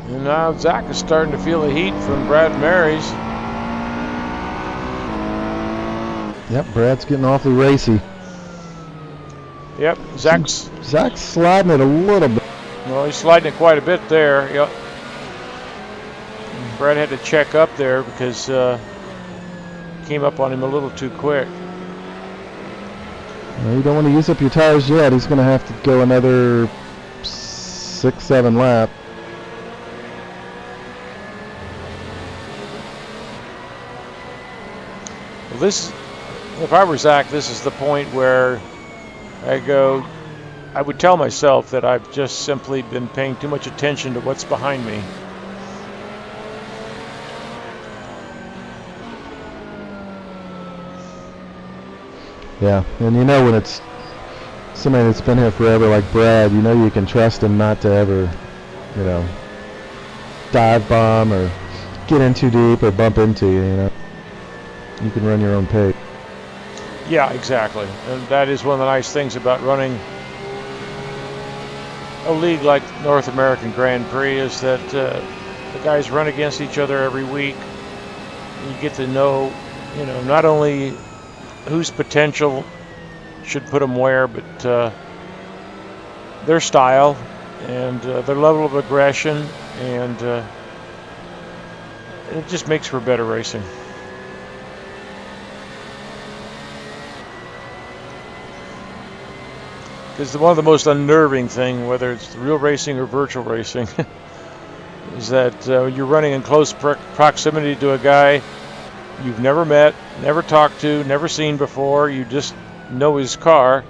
And now Zach is starting to feel the heat from Brad Marys. Yep, Brad's getting awfully racy. Yep, Zach's sliding it a little bit. Well, he's sliding it quite a bit there. Yep. Brad had to check up there because came up on him a little too quick. Well, you don't want to use up your tires yet. He's going to have to go another 6-7 lap. Well, this, if I were Zach, this is the point where I would tell myself that I've just simply been paying too much attention to what's behind me. Yeah, and you know when it's somebody that's been here forever like Brad, you know you can trust him not to ever, you know, dive bomb or get in too deep or bump into you, you know. You can run your own pace. Yeah, exactly. And that is one of the nice things about running a league like North American Grand Prix is that the guys run against each other every week. You get to know, you know, not only whose potential should put them where, but their style and their level of aggression, and it just makes for better racing. Because one of the most unnerving thing, whether it's real racing or virtual racing, is that you're running in close proximity to a guy you've never met, never talked to, never seen before. You just know his car,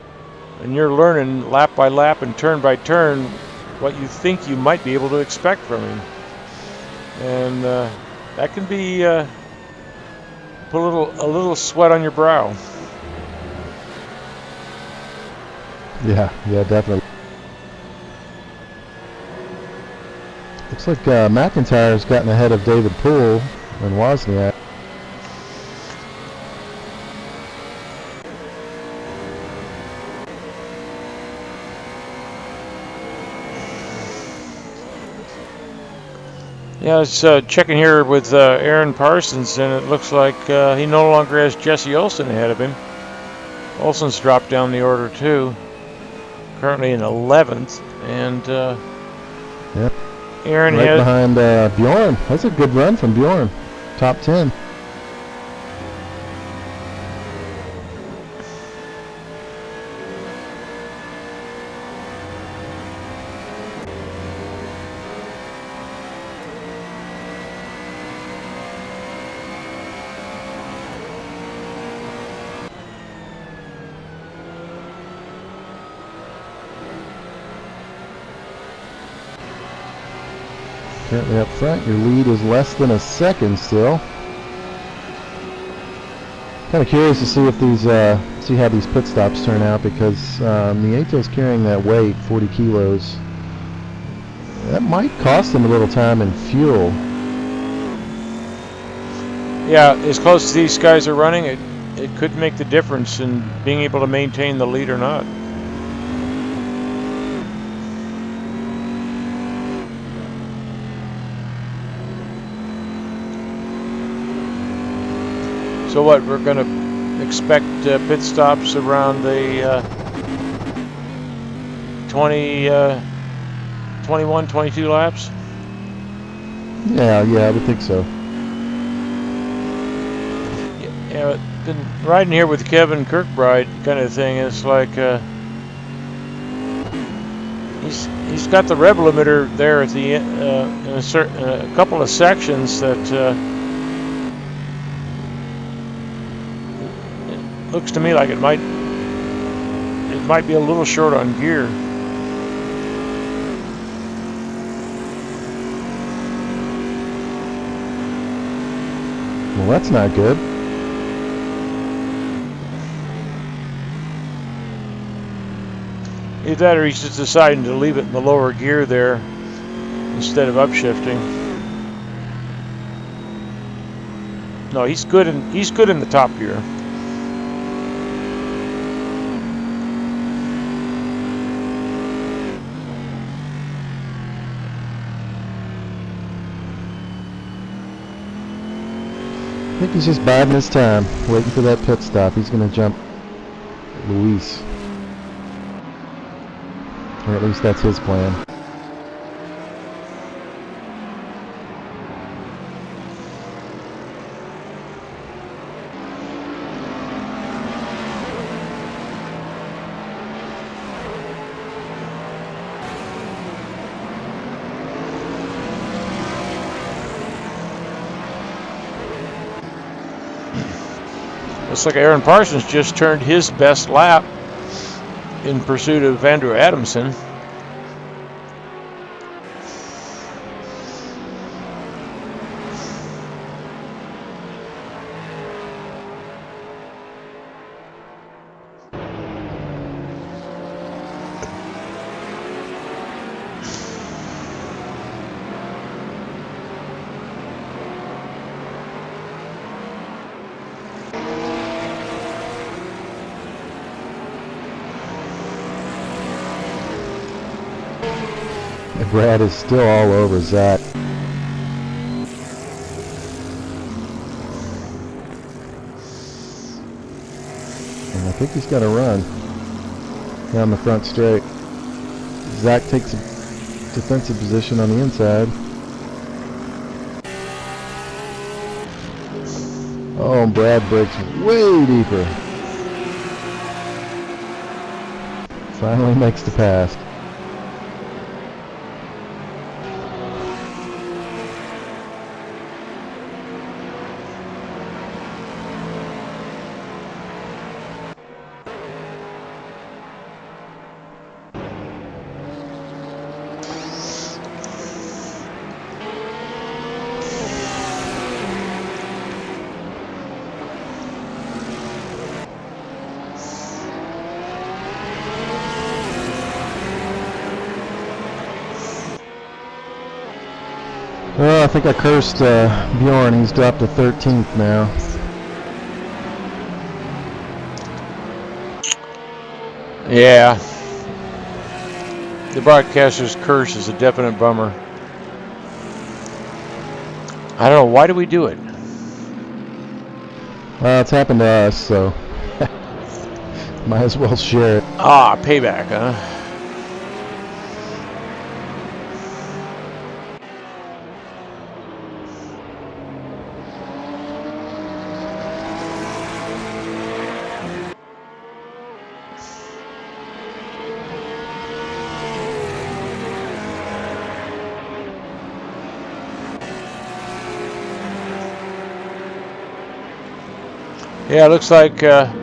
and you're learning lap by lap and turn by turn what you think you might be able to expect from him. And that can be put a little sweat on your brow. Yeah, definitely. Looks like McIntyre's gotten ahead of David Poole and Wozniak. Yeah, I was checking here with Aaron Parsons, and it looks like he no longer has Jesse Olsen ahead of him. Olsen's dropped down the order too, currently in 11th, and yep. Aaron right behind Bjorn. That's a good run from Bjorn, top 10. Currently up front, your lead is less than a second still. Kind of curious to see if these, see how these pit stops turn out, because Nieto's carrying that weight, 40 kilos. That might cost him a little time and fuel. Yeah, as close as these guys are running, it could make the difference in being able to maintain the lead or not. So what, we're going to expect pit stops around the 21, 22 laps? Yeah, I would think so. Yeah, been riding here with Kevin Kirkbride kind of thing. It's like he's got the rev limiter there at the in a couple of sections that looks to me like it might be a little short on gear. Well, that's not good. Either that or he's just deciding to leave it in the lower gear there instead of upshifting. No, he's good in the top gear. I think he's just biding his time, waiting for that pit stop. He's going to jump Luis. Or at least that's his plan. Looks like Aaron Parsons just turned his best lap in pursuit of Andrew Adamson. And Brad is still all over Zach. And I think he's got a run down the front straight. Zach takes a defensive position on the inside. Oh, and Brad breaks way deeper. Finally makes the pass. Well, I think I cursed Bjorn. He's dropped to 13th now. Yeah. The broadcaster's curse is a definite bummer. I don't know. Why do we do it? Well, it's happened to us, so might as well share it. Ah, payback, huh? Yeah, it looks like Zach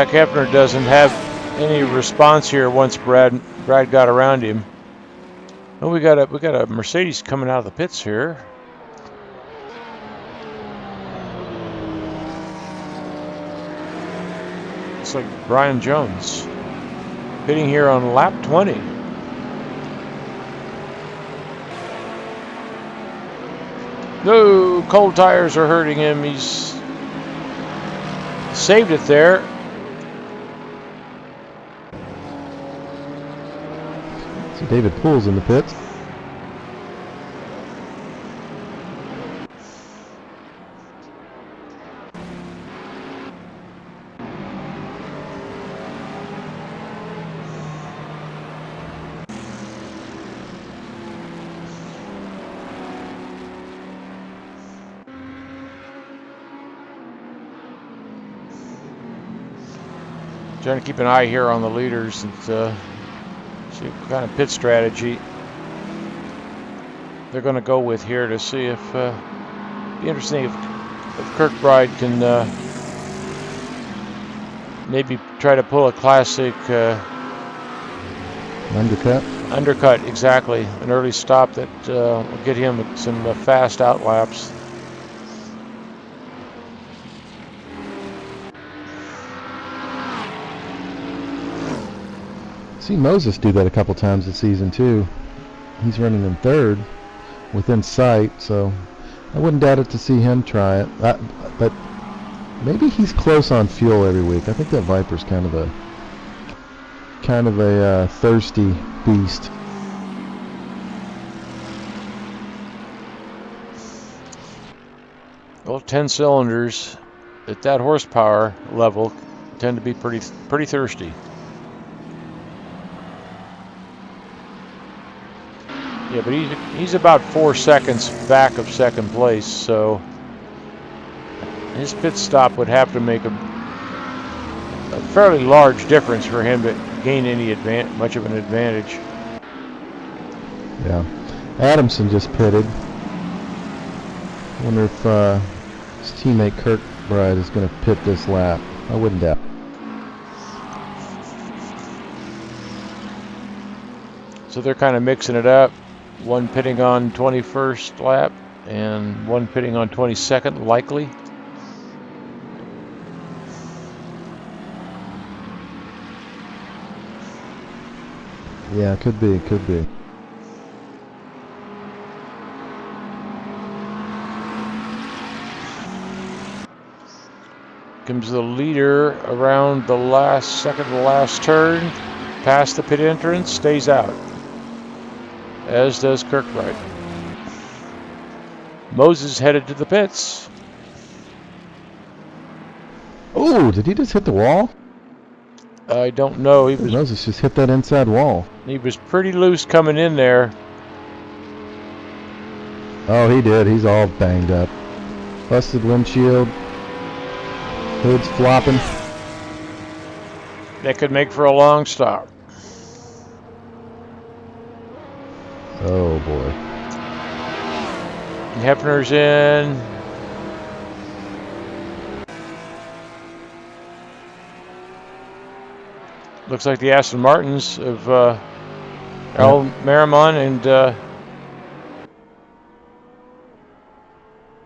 Hefner doesn't have any response here once Brad got around him. Oh, we got a Mercedes coming out of the pits here. Looks like Brian Jones pitting here on lap 20. No, cold tires are hurting him. He's saved it there. So David Poole's in the pits. Trying to keep an eye here on the leaders and see what kind of pit strategy they're going to go with here to see if be interesting if Kirkbride can maybe try to pull a classic undercut, exactly, an early stop that will get him some fast outlaps. Seen Moses do that a couple times this season too. He's running in third, within sight, so I wouldn't doubt it to see him try it. But maybe he's close on fuel every week. I think that Viper's kind of a thirsty beast. Well, 10 cylinders at that horsepower level tend to be pretty thirsty. Yeah, but he's about 4 seconds back of second place, so his pit stop would have to make a fairly large difference for him to gain any much of an advantage. Yeah. Adamson just pitted. I wonder if his teammate Kirkbride is going to pit this lap. I wouldn't doubt. So they're kind of mixing it up. One pitting on 21st lap and one pitting on 22nd, likely. Yeah, could be, could be. Comes the leader around the second to last turn, past the pit entrance, stays out, as does Kirkbride. Moses headed to the pits. Oh, did he just hit the wall? I don't know. Moses just hit that inside wall. He was pretty loose coming in there. Oh, he did. He's all banged up. Busted windshield. Hood's flopping. That could make for a long stop. Oh, boy. Hefner's in. Looks like the Aston Martins of Al Merriman and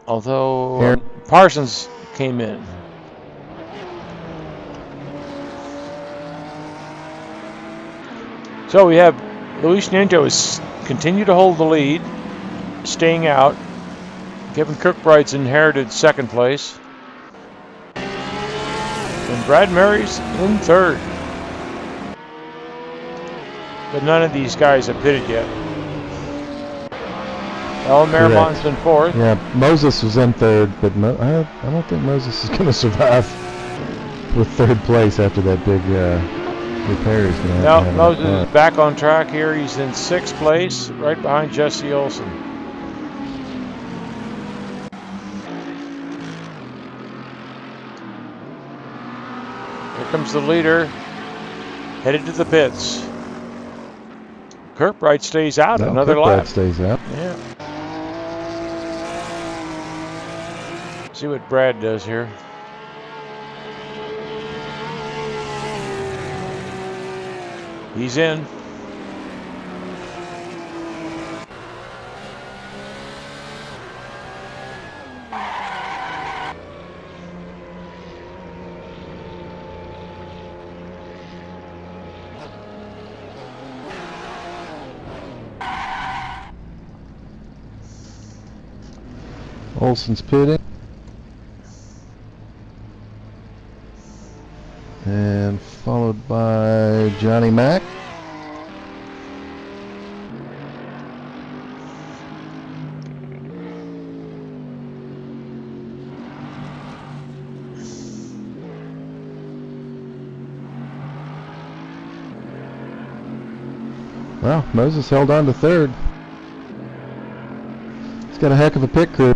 although Parsons came in. So we have Luis Nieto has continued to hold the lead, staying out. Kevin Kirkbride's inherited second place. And Brad Mary's in third. But none of these guys have pitted yet. Al Merriman's in fourth. Yeah, Moses was in third, but I don't think Moses is going to survive with third place after that big repair he's going to have. No, Moses is back on track here. He's in sixth place, right behind Jesse Olsen. Here comes the leader, headed to the pits. Kirkbride stays out another lap. Stays out. Yeah. See what Brad does here. He's in. Olsen's pitting. And followed by Johnny Mack. Well, Moses held on to third. He's got a heck of a pit crew.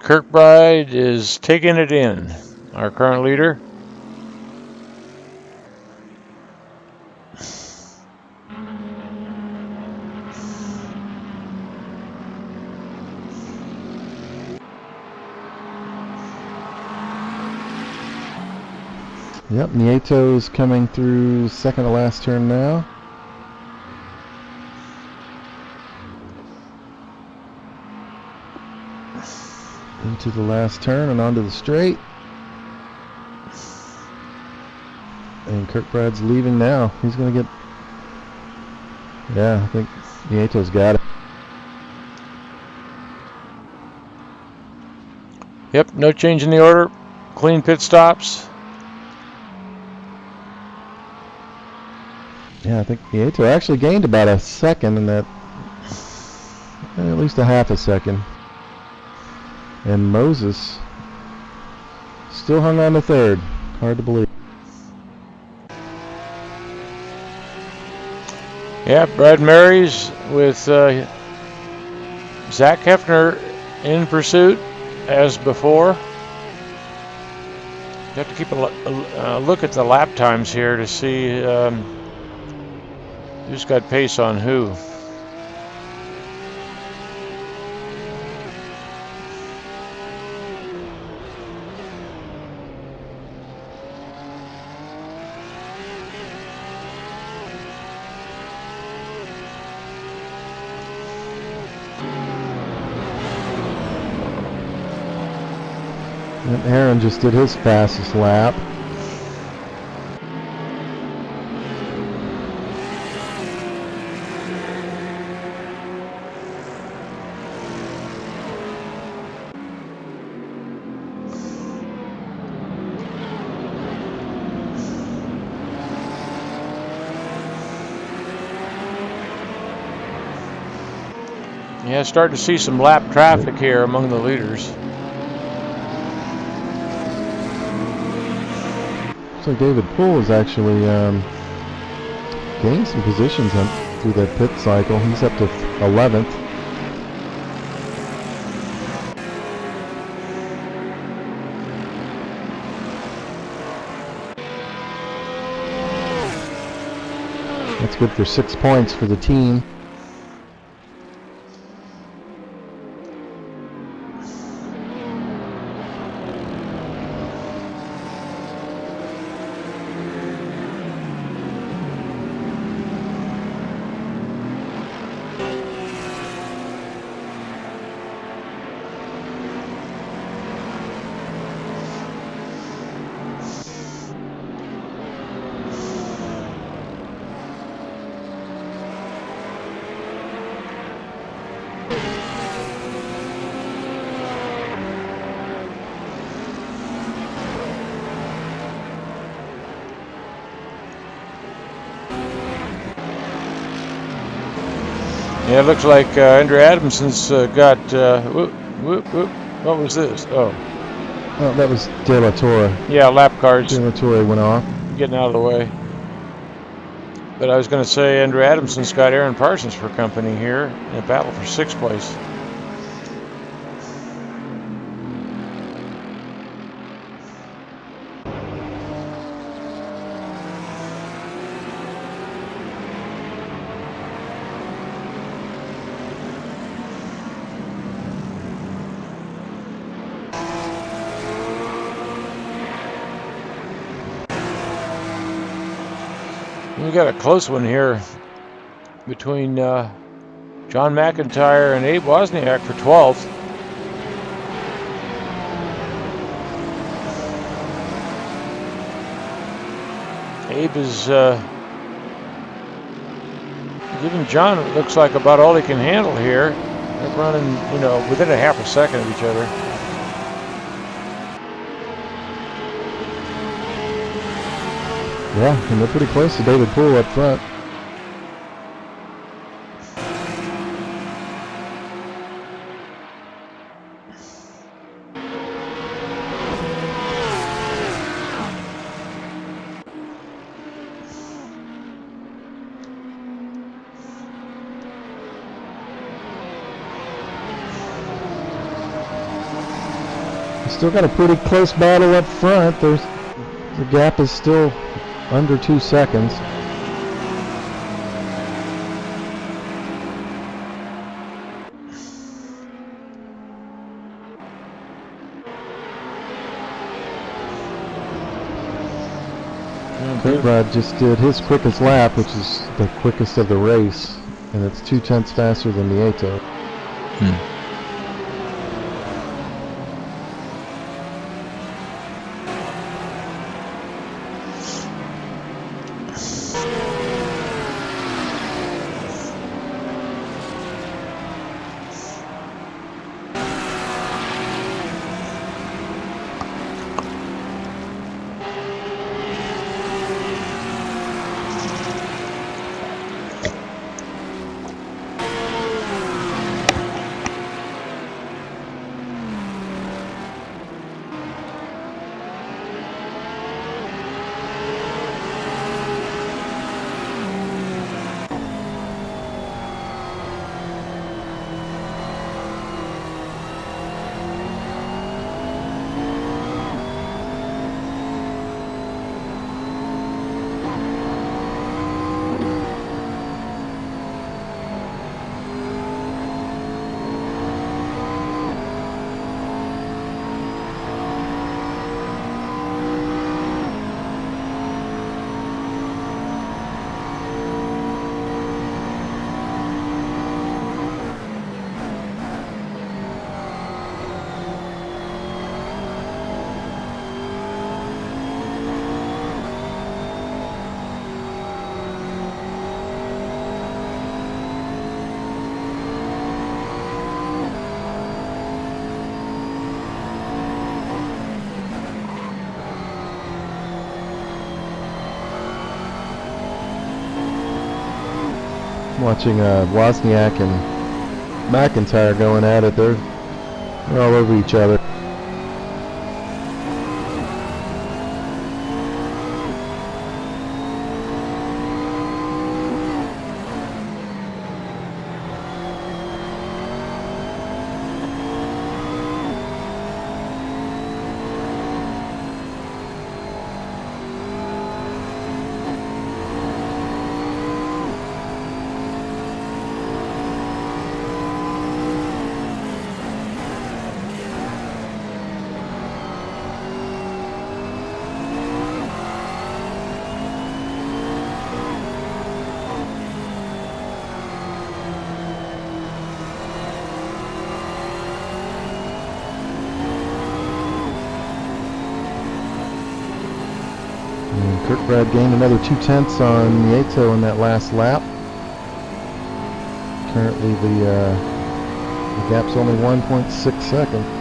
Kirkbride is taking it in, our current leader. Yep, Nieto's coming through second to last turn now. Into the last turn and onto the straight. And Kirkbrade's leaving now. He's going to get... Yeah, I think Nieto's got it. Yep, no change in the order. Clean pit stops. Yeah, I think Nieto actually gained about a second in that, at least a half a second. And Moses still hung on to third. Hard to believe. Yeah, Brad Marys with Zach Hefner in pursuit as before. You have to keep a look at the lap times here to see who's got pace on who. And Aaron just did his fastest lap. Yeah, starting to see some lap traffic here among the leaders. Looks like David Poole has actually gained some positions through that pit cycle. He's up to 11th. That's good for 6 points for the team. Yeah, it looks like Andrew Adamson's got. What was this? Oh, that was De La Torre. Yeah, lap cards. De La Torre went off. Getting out of the way. But I was going to say Andrew Adamson's got Aaron Parsons for company here in a battle for 6th place. We got a close one here between John McIntyre and Abe Wozniak for 12th. Abe is giving John, it looks like, about all he can handle here. They're running, within a half a second of each other. Yeah, and they're pretty close to David Poole up front. Still got a pretty close battle up front. The gap is still under 2 seconds. Kirkbride just did his quickest lap, which is the quickest of the race, and it's 0.2 faster than Nieto. Watching Wozniak and McIntyre going at it. They're all over each other. Kirkbride gained another 0.2 on Nieto in that last lap. Currently the gap's only 1.6 seconds.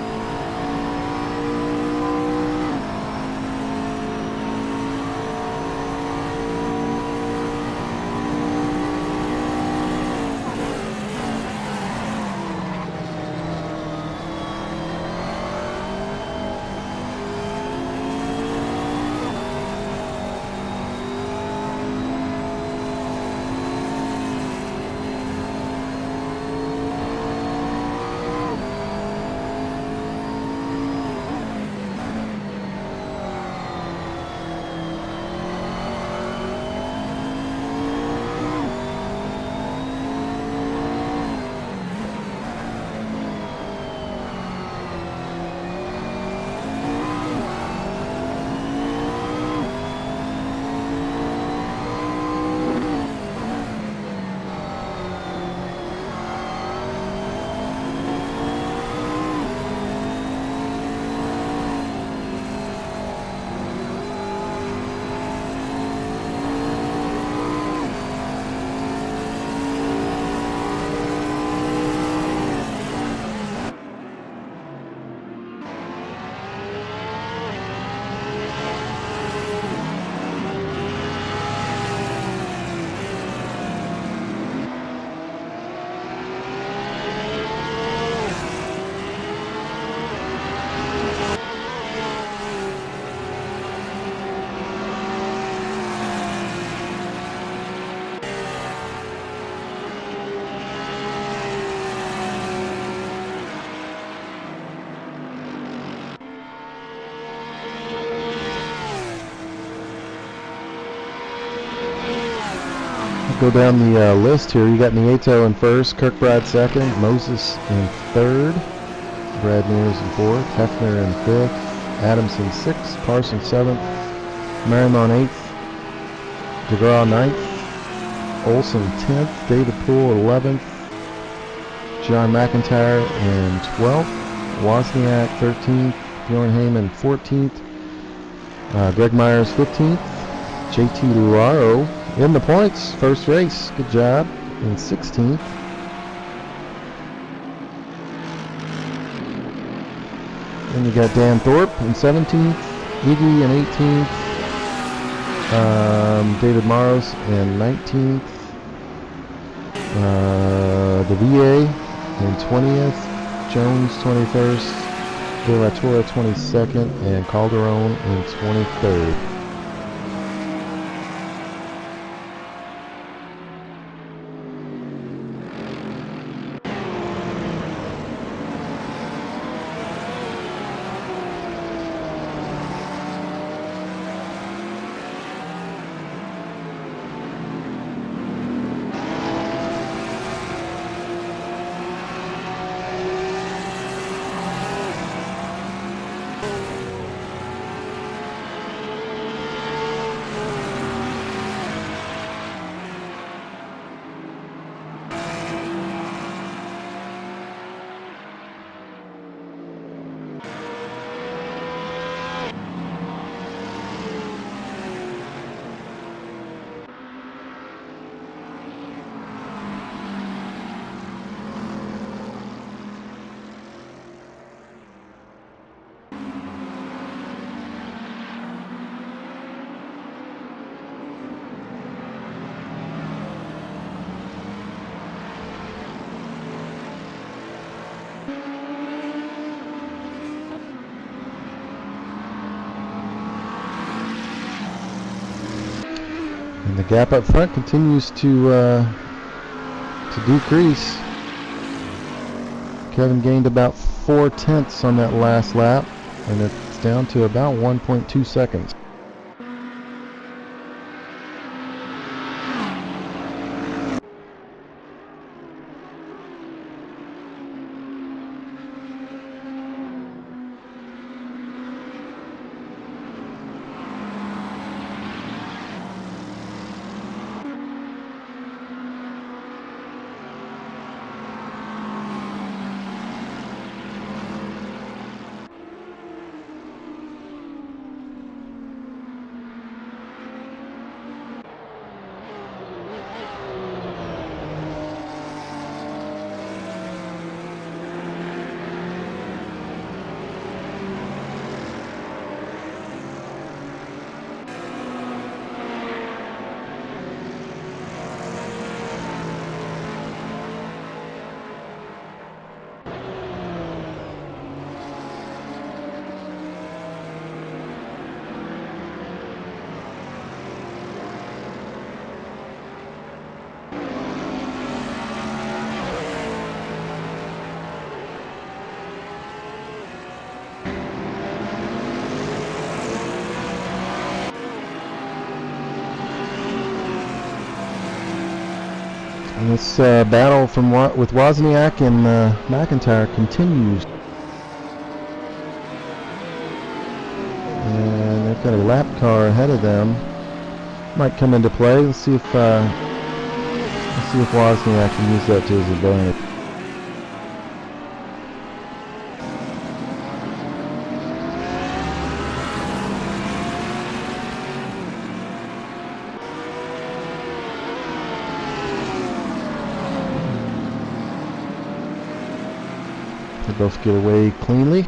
Go down the list here. You got Nieto in first, Kirkbride second, Moses in third, Brad Mears in fourth, Hefner in fifth, Adamson sixth, Parsons seventh, Merrimon eighth, DeGraw 9th, Olson 10th, David Poole 11th, John McIntyre in 12th, Wozniak 13th, Bjorn Heyman 14th, Greg Myers 15th, JT Laro in the points, first race, good job, in 16th. Then you got Dan Thorpe in 17th, Iggy in 18th, David Maros in 19th, the VA in 20th, Jones 21st, De La Torre 22nd, and Calderon in 23rd. And the gap up front continues to decrease. Kevin gained about 4/10 on that last lap, and it's down to about 1.2 seconds. And this battle with Wozniak and McIntyre continues. And they've got a lap car ahead of them. Might come into play. Let's see if Wozniak can use that to his advantage. They both get away cleanly.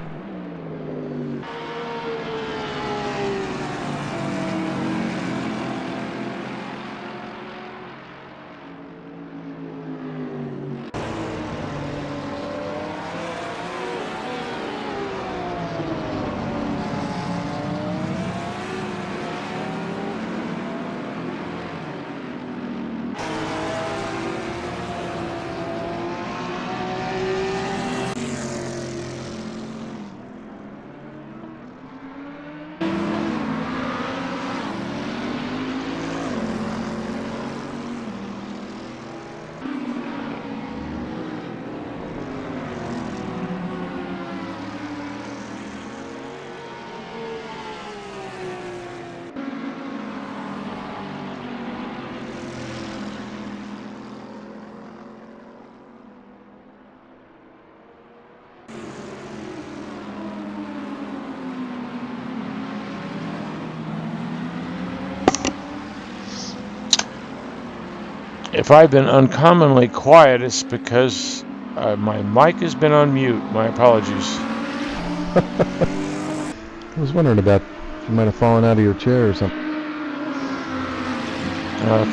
If I've been uncommonly quiet, it's because my mic has been on mute. My apologies. I was wondering about if you might have fallen out of your chair or something.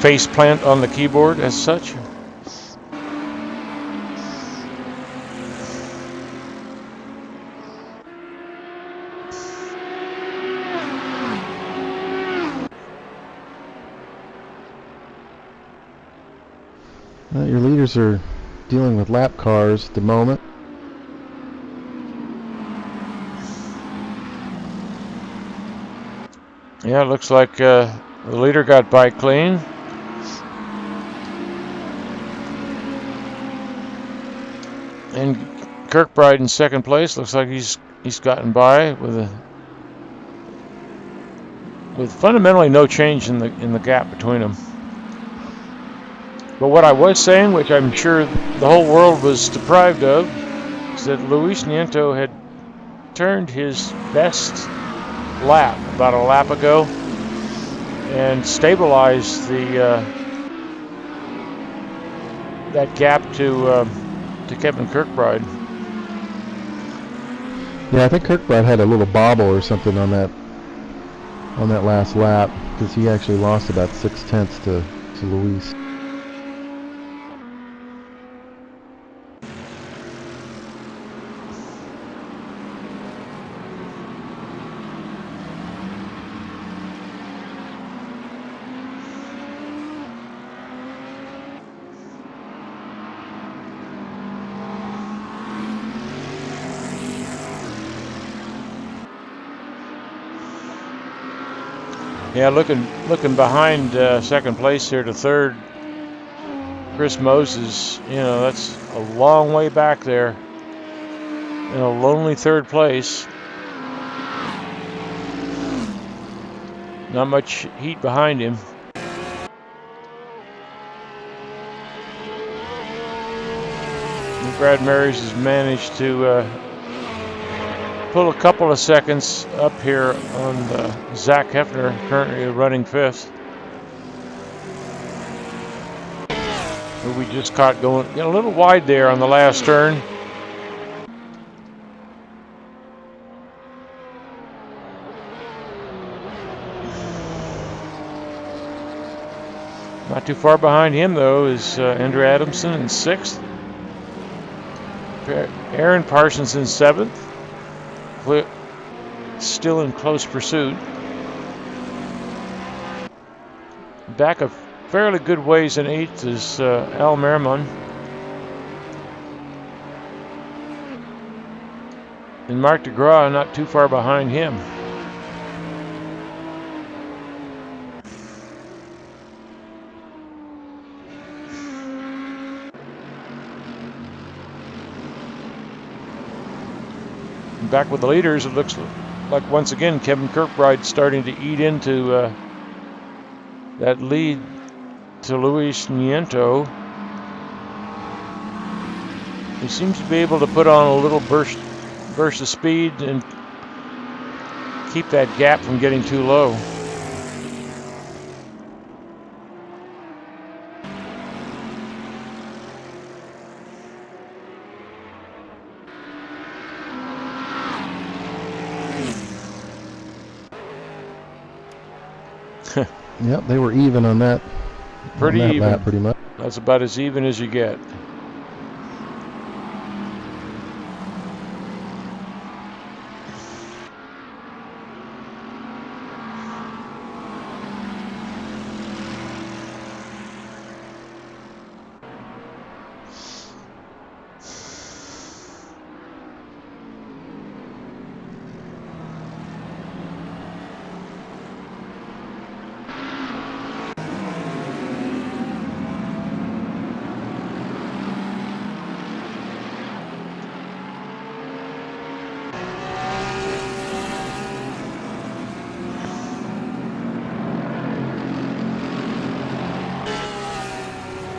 Face plant on the keyboard as such. Your leaders are dealing with lap cars at the moment. Yeah, it looks like the leader got by clean. And Kirkbride in second place. Looks like he's gotten by with fundamentally no change in the gap between them. But what I was saying, which I'm sure the whole world was deprived of, is that Luis Nieto had turned his best lap about a lap ago and stabilized that gap to Kevin Kirkbride. Yeah, I think Kirkbride had a little bobble or something on that last lap because he actually lost about 6/10 to Luis. Yeah, looking behind second place here to third, Chris Moses. You know, that's a long way back there in a lonely third place. Not much heat behind him. And Brad Marys has managed to pull a couple of seconds up here on Zach Hefner, currently running fifth. Who we just caught going a little wide there on the last turn. Not too far behind him, though, is Andrew Adamson in sixth. Aaron Parsons in seventh. Still in close pursuit. Back a fairly good ways in eighth is Al Merriman. And Mark DeGraw not too far behind him. Back with the leaders, it looks like once again Kevin Kirkbride starting to eat into that lead to Luis Nieto. He seems to be able to put on a little burst of speed and keep that gap from getting too low. Yep, they were even on that. Pretty even. Lap, pretty much. That's about as even as you get.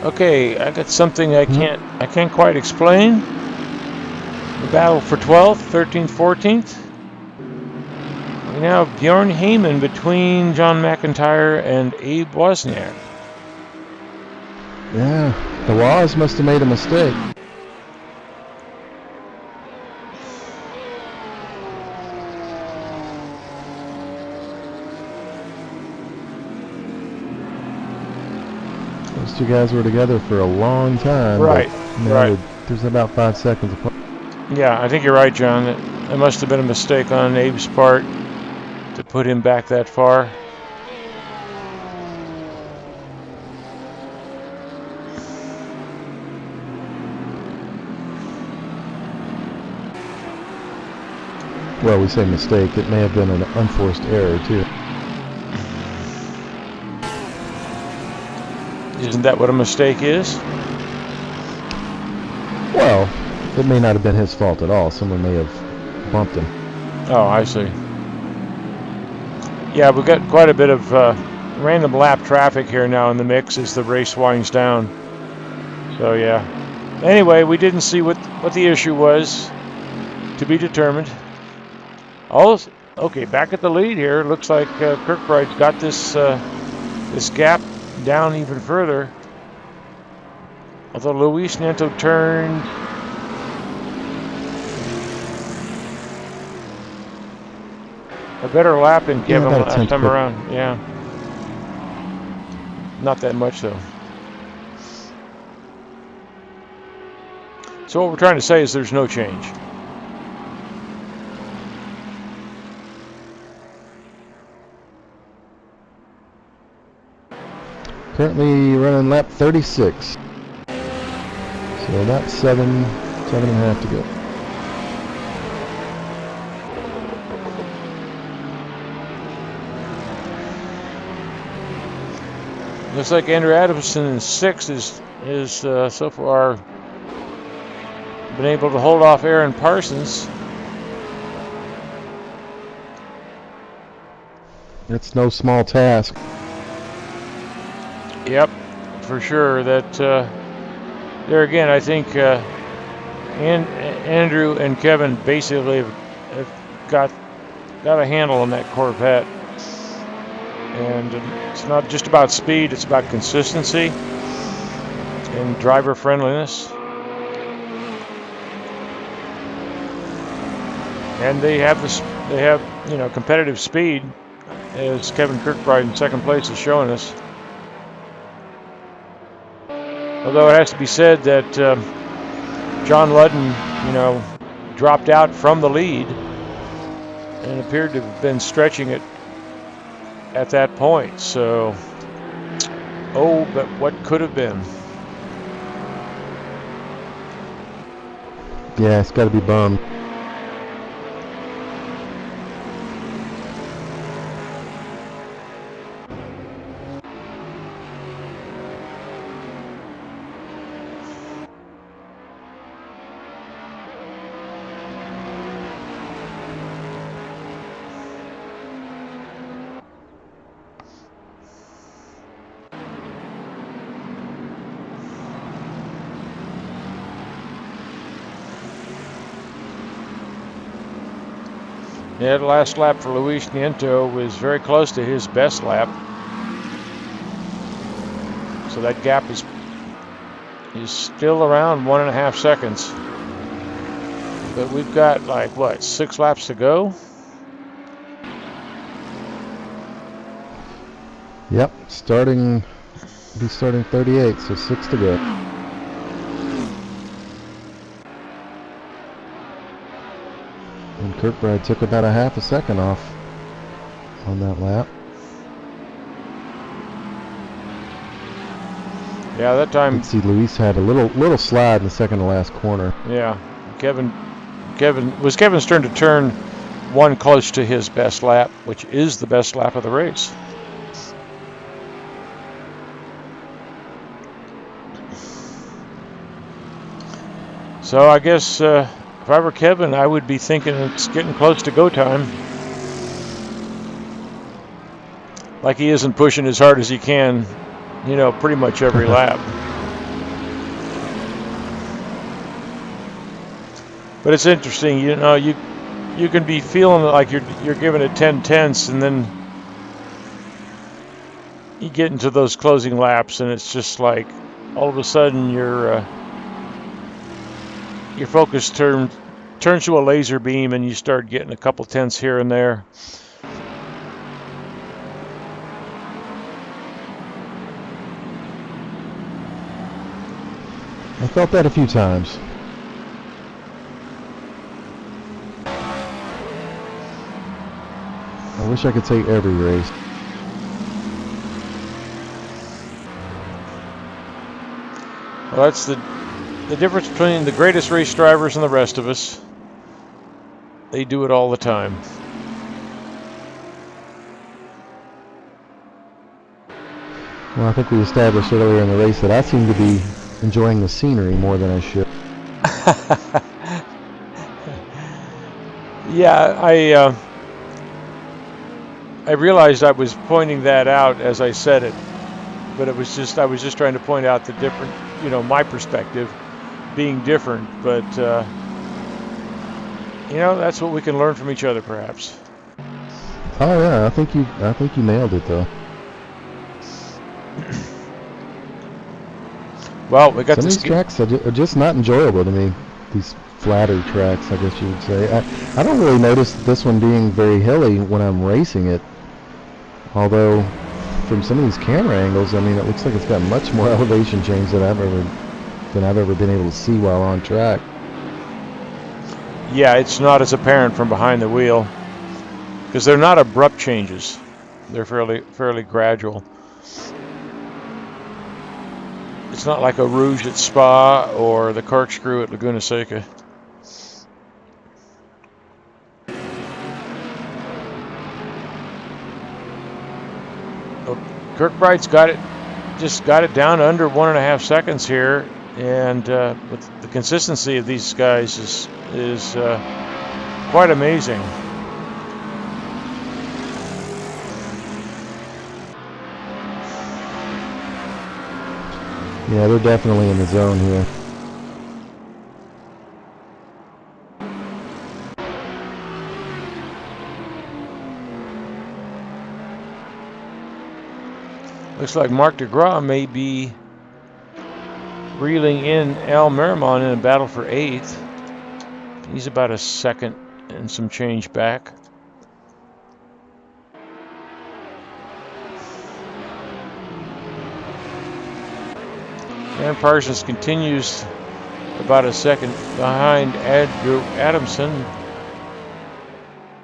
Okay, I got something I can't quite explain. The battle for 12th, 13th, 14th. We now have Bjorn Heyman between John McIntyre and Abe Wozniak. Yeah, the Laws must have made a mistake. Those two guys were together for a long time, Right, but now right. there's about 5 seconds apart. Yeah, I think you're right, John. It must have been a mistake on Abe's part to put him back that far. Well, we say mistake. It may have been an unforced error, too. Isn't that what a mistake is? Well, it may not have been his fault at all. Someone may have bumped him. Oh, I see. Yeah, we've got quite a bit of random lap traffic here now in the mix as the race winds down. So, yeah. Anyway, we didn't see what the issue was. To be determined. Okay, back at the lead here. Looks like Kirkbride's got this gap down even further. Although Luis Nieto turned a better lap than Kevin last time around. Yeah. Not that much, though. So what we're trying to say is there's no change. Currently running lap 36. So about 7.5 to go. Looks like Andrew Adamson in 6th is so far been able to hold off Aaron Parsons. It's no small task. Yep, for sure. That there again, I think Andrew and Kevin basically have got a handle on that Corvette, and it's not just about speed; it's about consistency and driver friendliness. And they have competitive speed, as Kevin Kirkbride in 2nd place is showing us. Although it has to be said that John Ludden, dropped out from the lead and appeared to have been stretching it at that point. So, but what could have been? Yeah, it's got to be bummed. Yeah, the last lap for Luis Nieto was very close to his best lap. So that gap is still around 1.5 seconds. But we've got 6 laps to go? Yep, be starting 38, so 6 to go. And Kirkbride took about 1/2 second off on that lap. Yeah, that time. Let's see, Luis had a little slide in the second to last corner. Yeah, Kevin's turn to turn one close to his best lap, which is the best lap of the race. So I guess if I were Kevin, I would be thinking it's getting close to go time. Like he isn't pushing as hard as he can, pretty much every lap. But it's interesting, you can be feeling like you're giving it 10/10ths, and then you get into those closing laps, and it's just like all of a sudden your focus turns to a laser beam, and you start getting a couple tenths here and there. I felt that a few times. I wish I could say every race. Well, that's the difference between the greatest race drivers and the rest of us. They do it all the time. Well, I think we established earlier in the race that I seem to be enjoying the scenery more than I should. Yeah, I realized I was pointing that out as I said it, but I was just trying to point out the different, my perspective being different. But that's what we can learn from each other, perhaps. Oh yeah, I think you nailed it though. Well, we got Some of this. these tracks are just not enjoyable to me. These flatter tracks, I guess you would say. I don't really notice this one being very hilly when I'm racing it. Although, from some of these camera angles, I mean, it looks like it's got much more elevation change than I've ever been able to see while on track. Yeah, it's not as apparent from behind the wheel because they're not abrupt changes. They're fairly gradual. It's not like a Rouge at Spa or the corkscrew at Laguna Seca. Oh, Kirkbride's just got it down to under 1.5 seconds here, and with the consistency of these guys is quite amazing. Yeah, they're definitely in the zone here. Looks like Marc de Gras may be reeling in Al Merrimon in a battle for 8th. He's about a second and some change back. Dan Parsons continues about a second behind Andrew Adamson.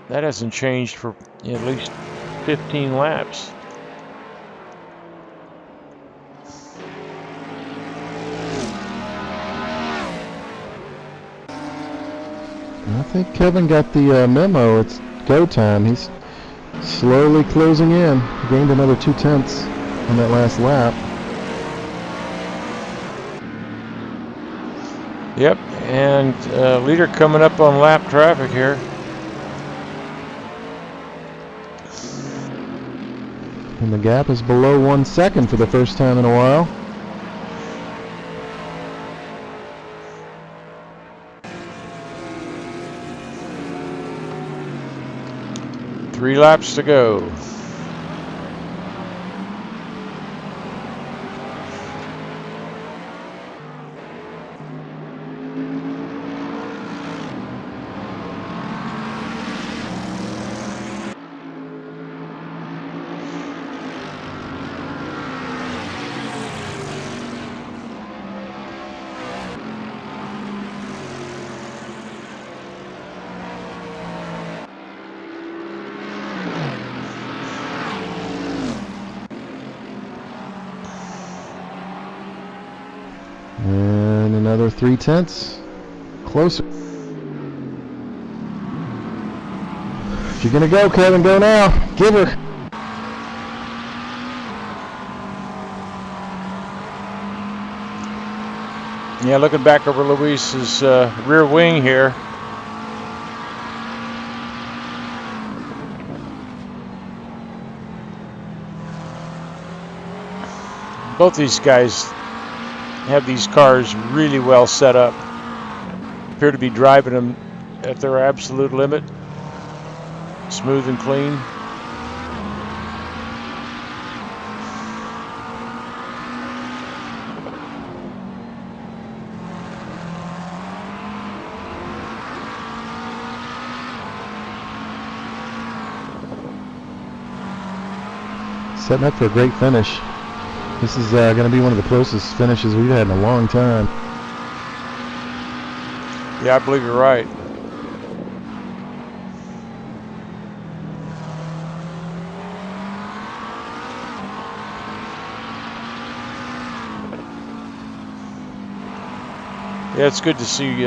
That hasn't changed for at least 15 laps. I think Kevin got the memo. It's go time. He's slowly closing in. He gained another 2 tenths on that last lap. Yep, and leader coming up on lap traffic here. And the gap is below 1 second for the first time in a while. Three laps to go. And another 3 tenths. Closer. If you're going to go, Kevin, go now. Give her. Yeah, looking back over Luis's rear wing here. Both these guys have these cars really well set up. Appear to be driving them at their absolute limit. Smooth and clean. Setting up for a great finish. This is going to be one of the closest finishes we've had in a long time. Yeah, I believe you're right. Yeah, it's good to see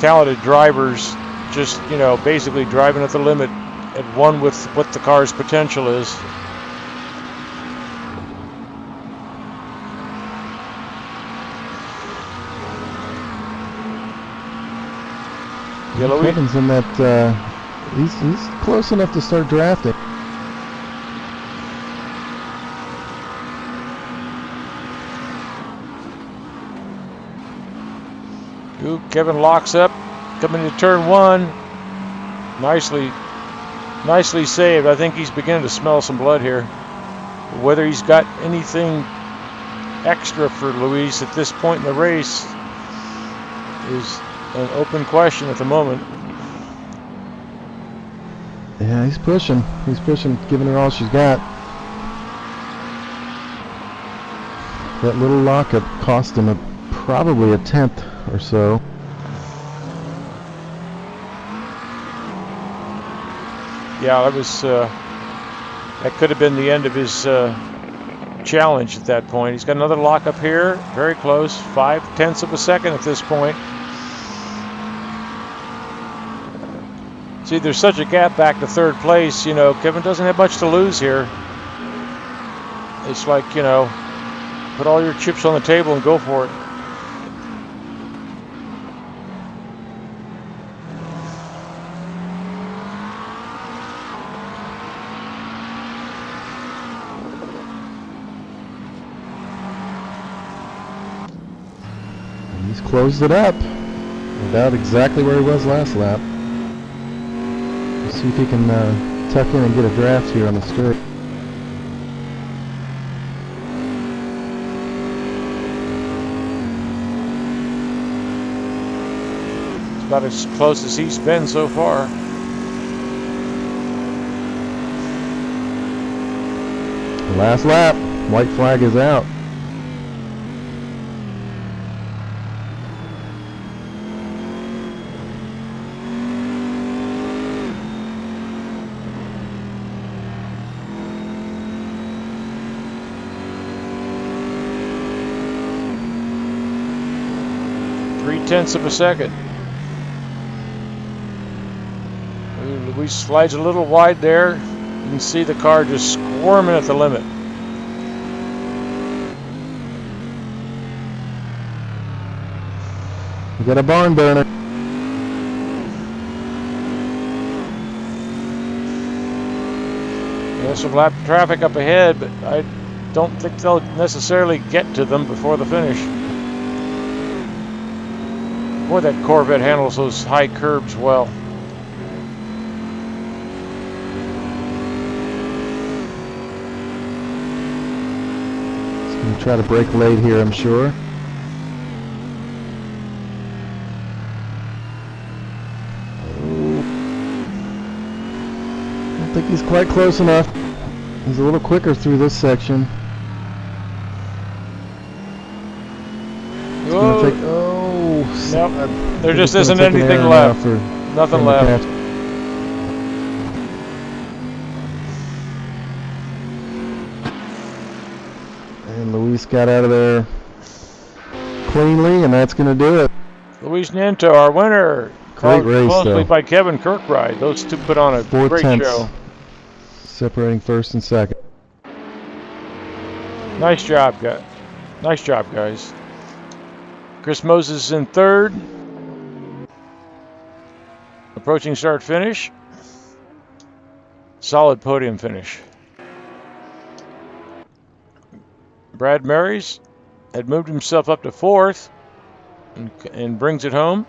talented drivers just, basically driving at the limit at one with what the car's potential is. Yeah, Kevin's in that, he's close enough to start drafting. Ooh, Kevin locks up, coming to turn one. Nicely saved. I think he's beginning to smell some blood here. Whether he's got anything extra for Luis at this point in the race is an open question at the moment. Yeah, he's pushing. He's pushing, giving her all she's got. That little lockup cost him probably a tenth or so. Yeah, that could have been the end of his challenge at that point. He's got another lockup here, very close, 0.5 of a second at this point. See, there's such a gap back to third place. Kevin doesn't have much to lose here. It's like, put all your chips on the table and go for it. He's closed it up. About exactly where he was last lap. Let's see if he can tuck in and get a draft here on the straight. It's about as close as he's been so far. Last lap. White flag is out. Tenths of a second. Luis slides a little wide there. You can see the car just squirming at the limit. We got a barn burner. There's some lap traffic up ahead, but I don't think they'll necessarily get to them before the finish. Boy, that Corvette handles those high curbs well. He's going to try to break late here, I'm sure. I don't think he's quite close enough. He's a little quicker through this section. It's going to take... Nope. There just isn't anything left. Nothing left. And Luis got out of there cleanly, and that's going to do it. Luis Nieto, our winner. Great race, closely though. by Kevin Kirkbride. Those two put on a great show. Separating first and second. Nice job, guys. Nice job, guys. Chris Moses in third. Approaching start finish. Solid podium finish. Brad Marys had moved himself up to fourth and brings it home.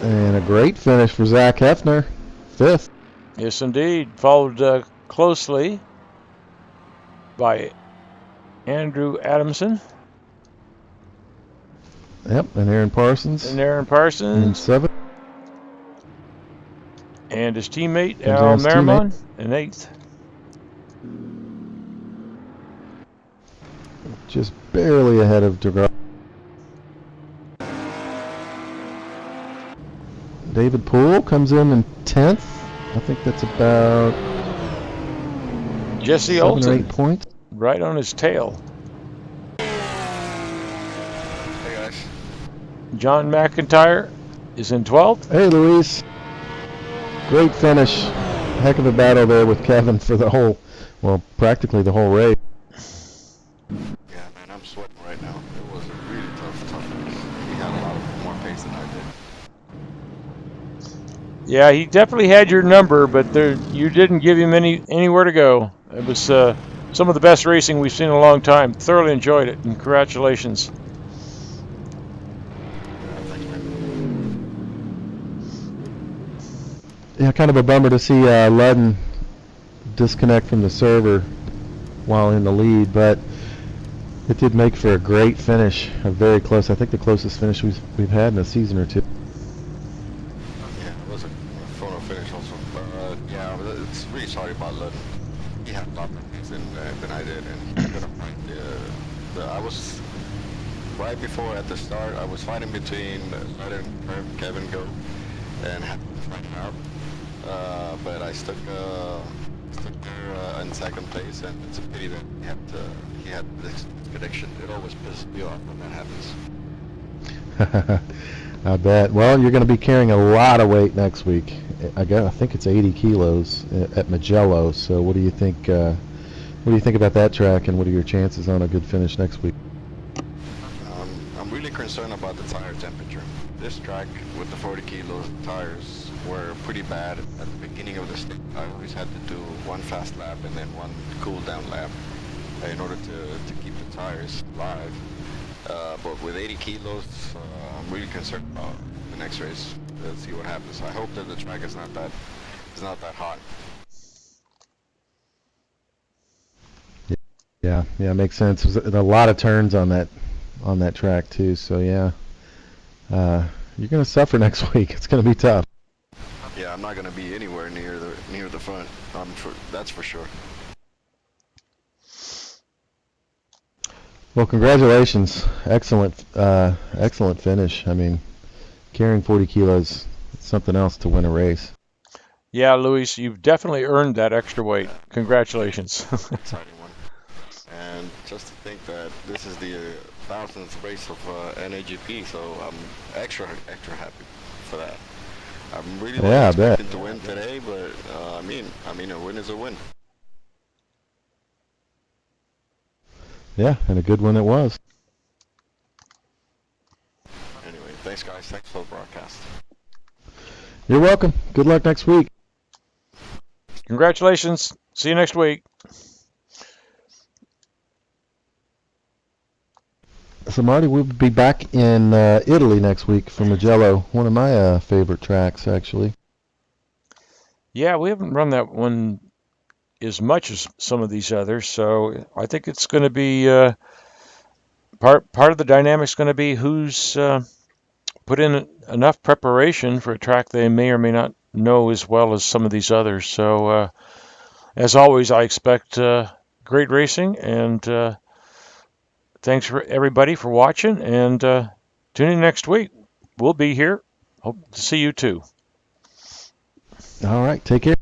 And a great finish for Zach Hefner, fifth. Yes, indeed. Followed closely by Andrew Adamson. Yep, and Aaron Parsons. And Aaron Parsons. In seventh. And his teammate, Comes Al Aaron's teammate. Merrimon, in 8th. Just barely ahead of DeGraw. David Poole comes in 10th. I think that's about Jesse 7 or 8 Olsen, points. right on his tail. Hey guys. John McIntyre is in 12th. Hey, Luis. Great finish. Heck of a battle there with Kevin for the whole, well, practically the whole race. Yeah, man, I'm sweating right now. It was a really tough race. He had a lot more pace than I did. Yeah, he definitely had your number, but you didn't give him anywhere to go. It was some of the best racing we've seen in a long time. Thoroughly enjoyed it, and congratulations. Thanks, man. Yeah, kind of a bummer to see Ludden disconnect from the server while in the lead, but it did make for a great finish. A very close, I think the closest finish we've had in a season or two. Yeah, it was a photo finish also. Yeah, it's really sorry about Ludden. He had a lot more pace than I did, and he could have fight I was right before at the start. I was fighting between Ludden, Kevin Go, and had to fight out. But I stuck there in second place, and it's a pity that he had this connection. It always pisses me off when that happens. I bet. Well, you're going to be carrying a lot of weight next week. I think it's 80 kilos at Magello. So, what do you think? What do you think about that track, and what are your chances on a good finish next week? I'm really concerned about the tire temperature. This track with the 40 kilo tires were pretty bad at the beginning of the stage. I always had to do one fast lap and then one cool down lap in order to keep the tires live. But with 80 kilos, I'm really concerned about the next race. Let's see what happens. I hope that the track is not that hot. Yeah, makes sense. There's a lot of turns on that track too. So yeah, you're going to suffer next week. It's going to be tough. Yeah, I'm not going to be anywhere near the front. That's for sure. Well, congratulations. Excellent finish. I mean, carrying 40 kilos, it's something else to win a race. Yeah, Luis, you've definitely earned that extra weight. Congratulations. Exciting one. And just to think that this is the 1000th race of NAGP, so I'm extra happy for that. I'm really not expecting to win today, but I mean, a win is a win. Yeah, and a good one it was. Anyway, thanks guys. Thanks for the broadcast. You're welcome. Good luck next week. Congratulations. See you next week. So, Marty, we'll be back in Italy next week for Mugello, one of my favorite tracks, actually. Yeah, we haven't run that one as much as some of these others, so I think it's going to be part of the dynamic's going to be who's put in enough preparation for a track they may or may not know as well as some of these others. So, as always, I expect great racing, and thanks for everybody for watching, and tune in next week. We'll be here. Hope to see you too. All right, take care.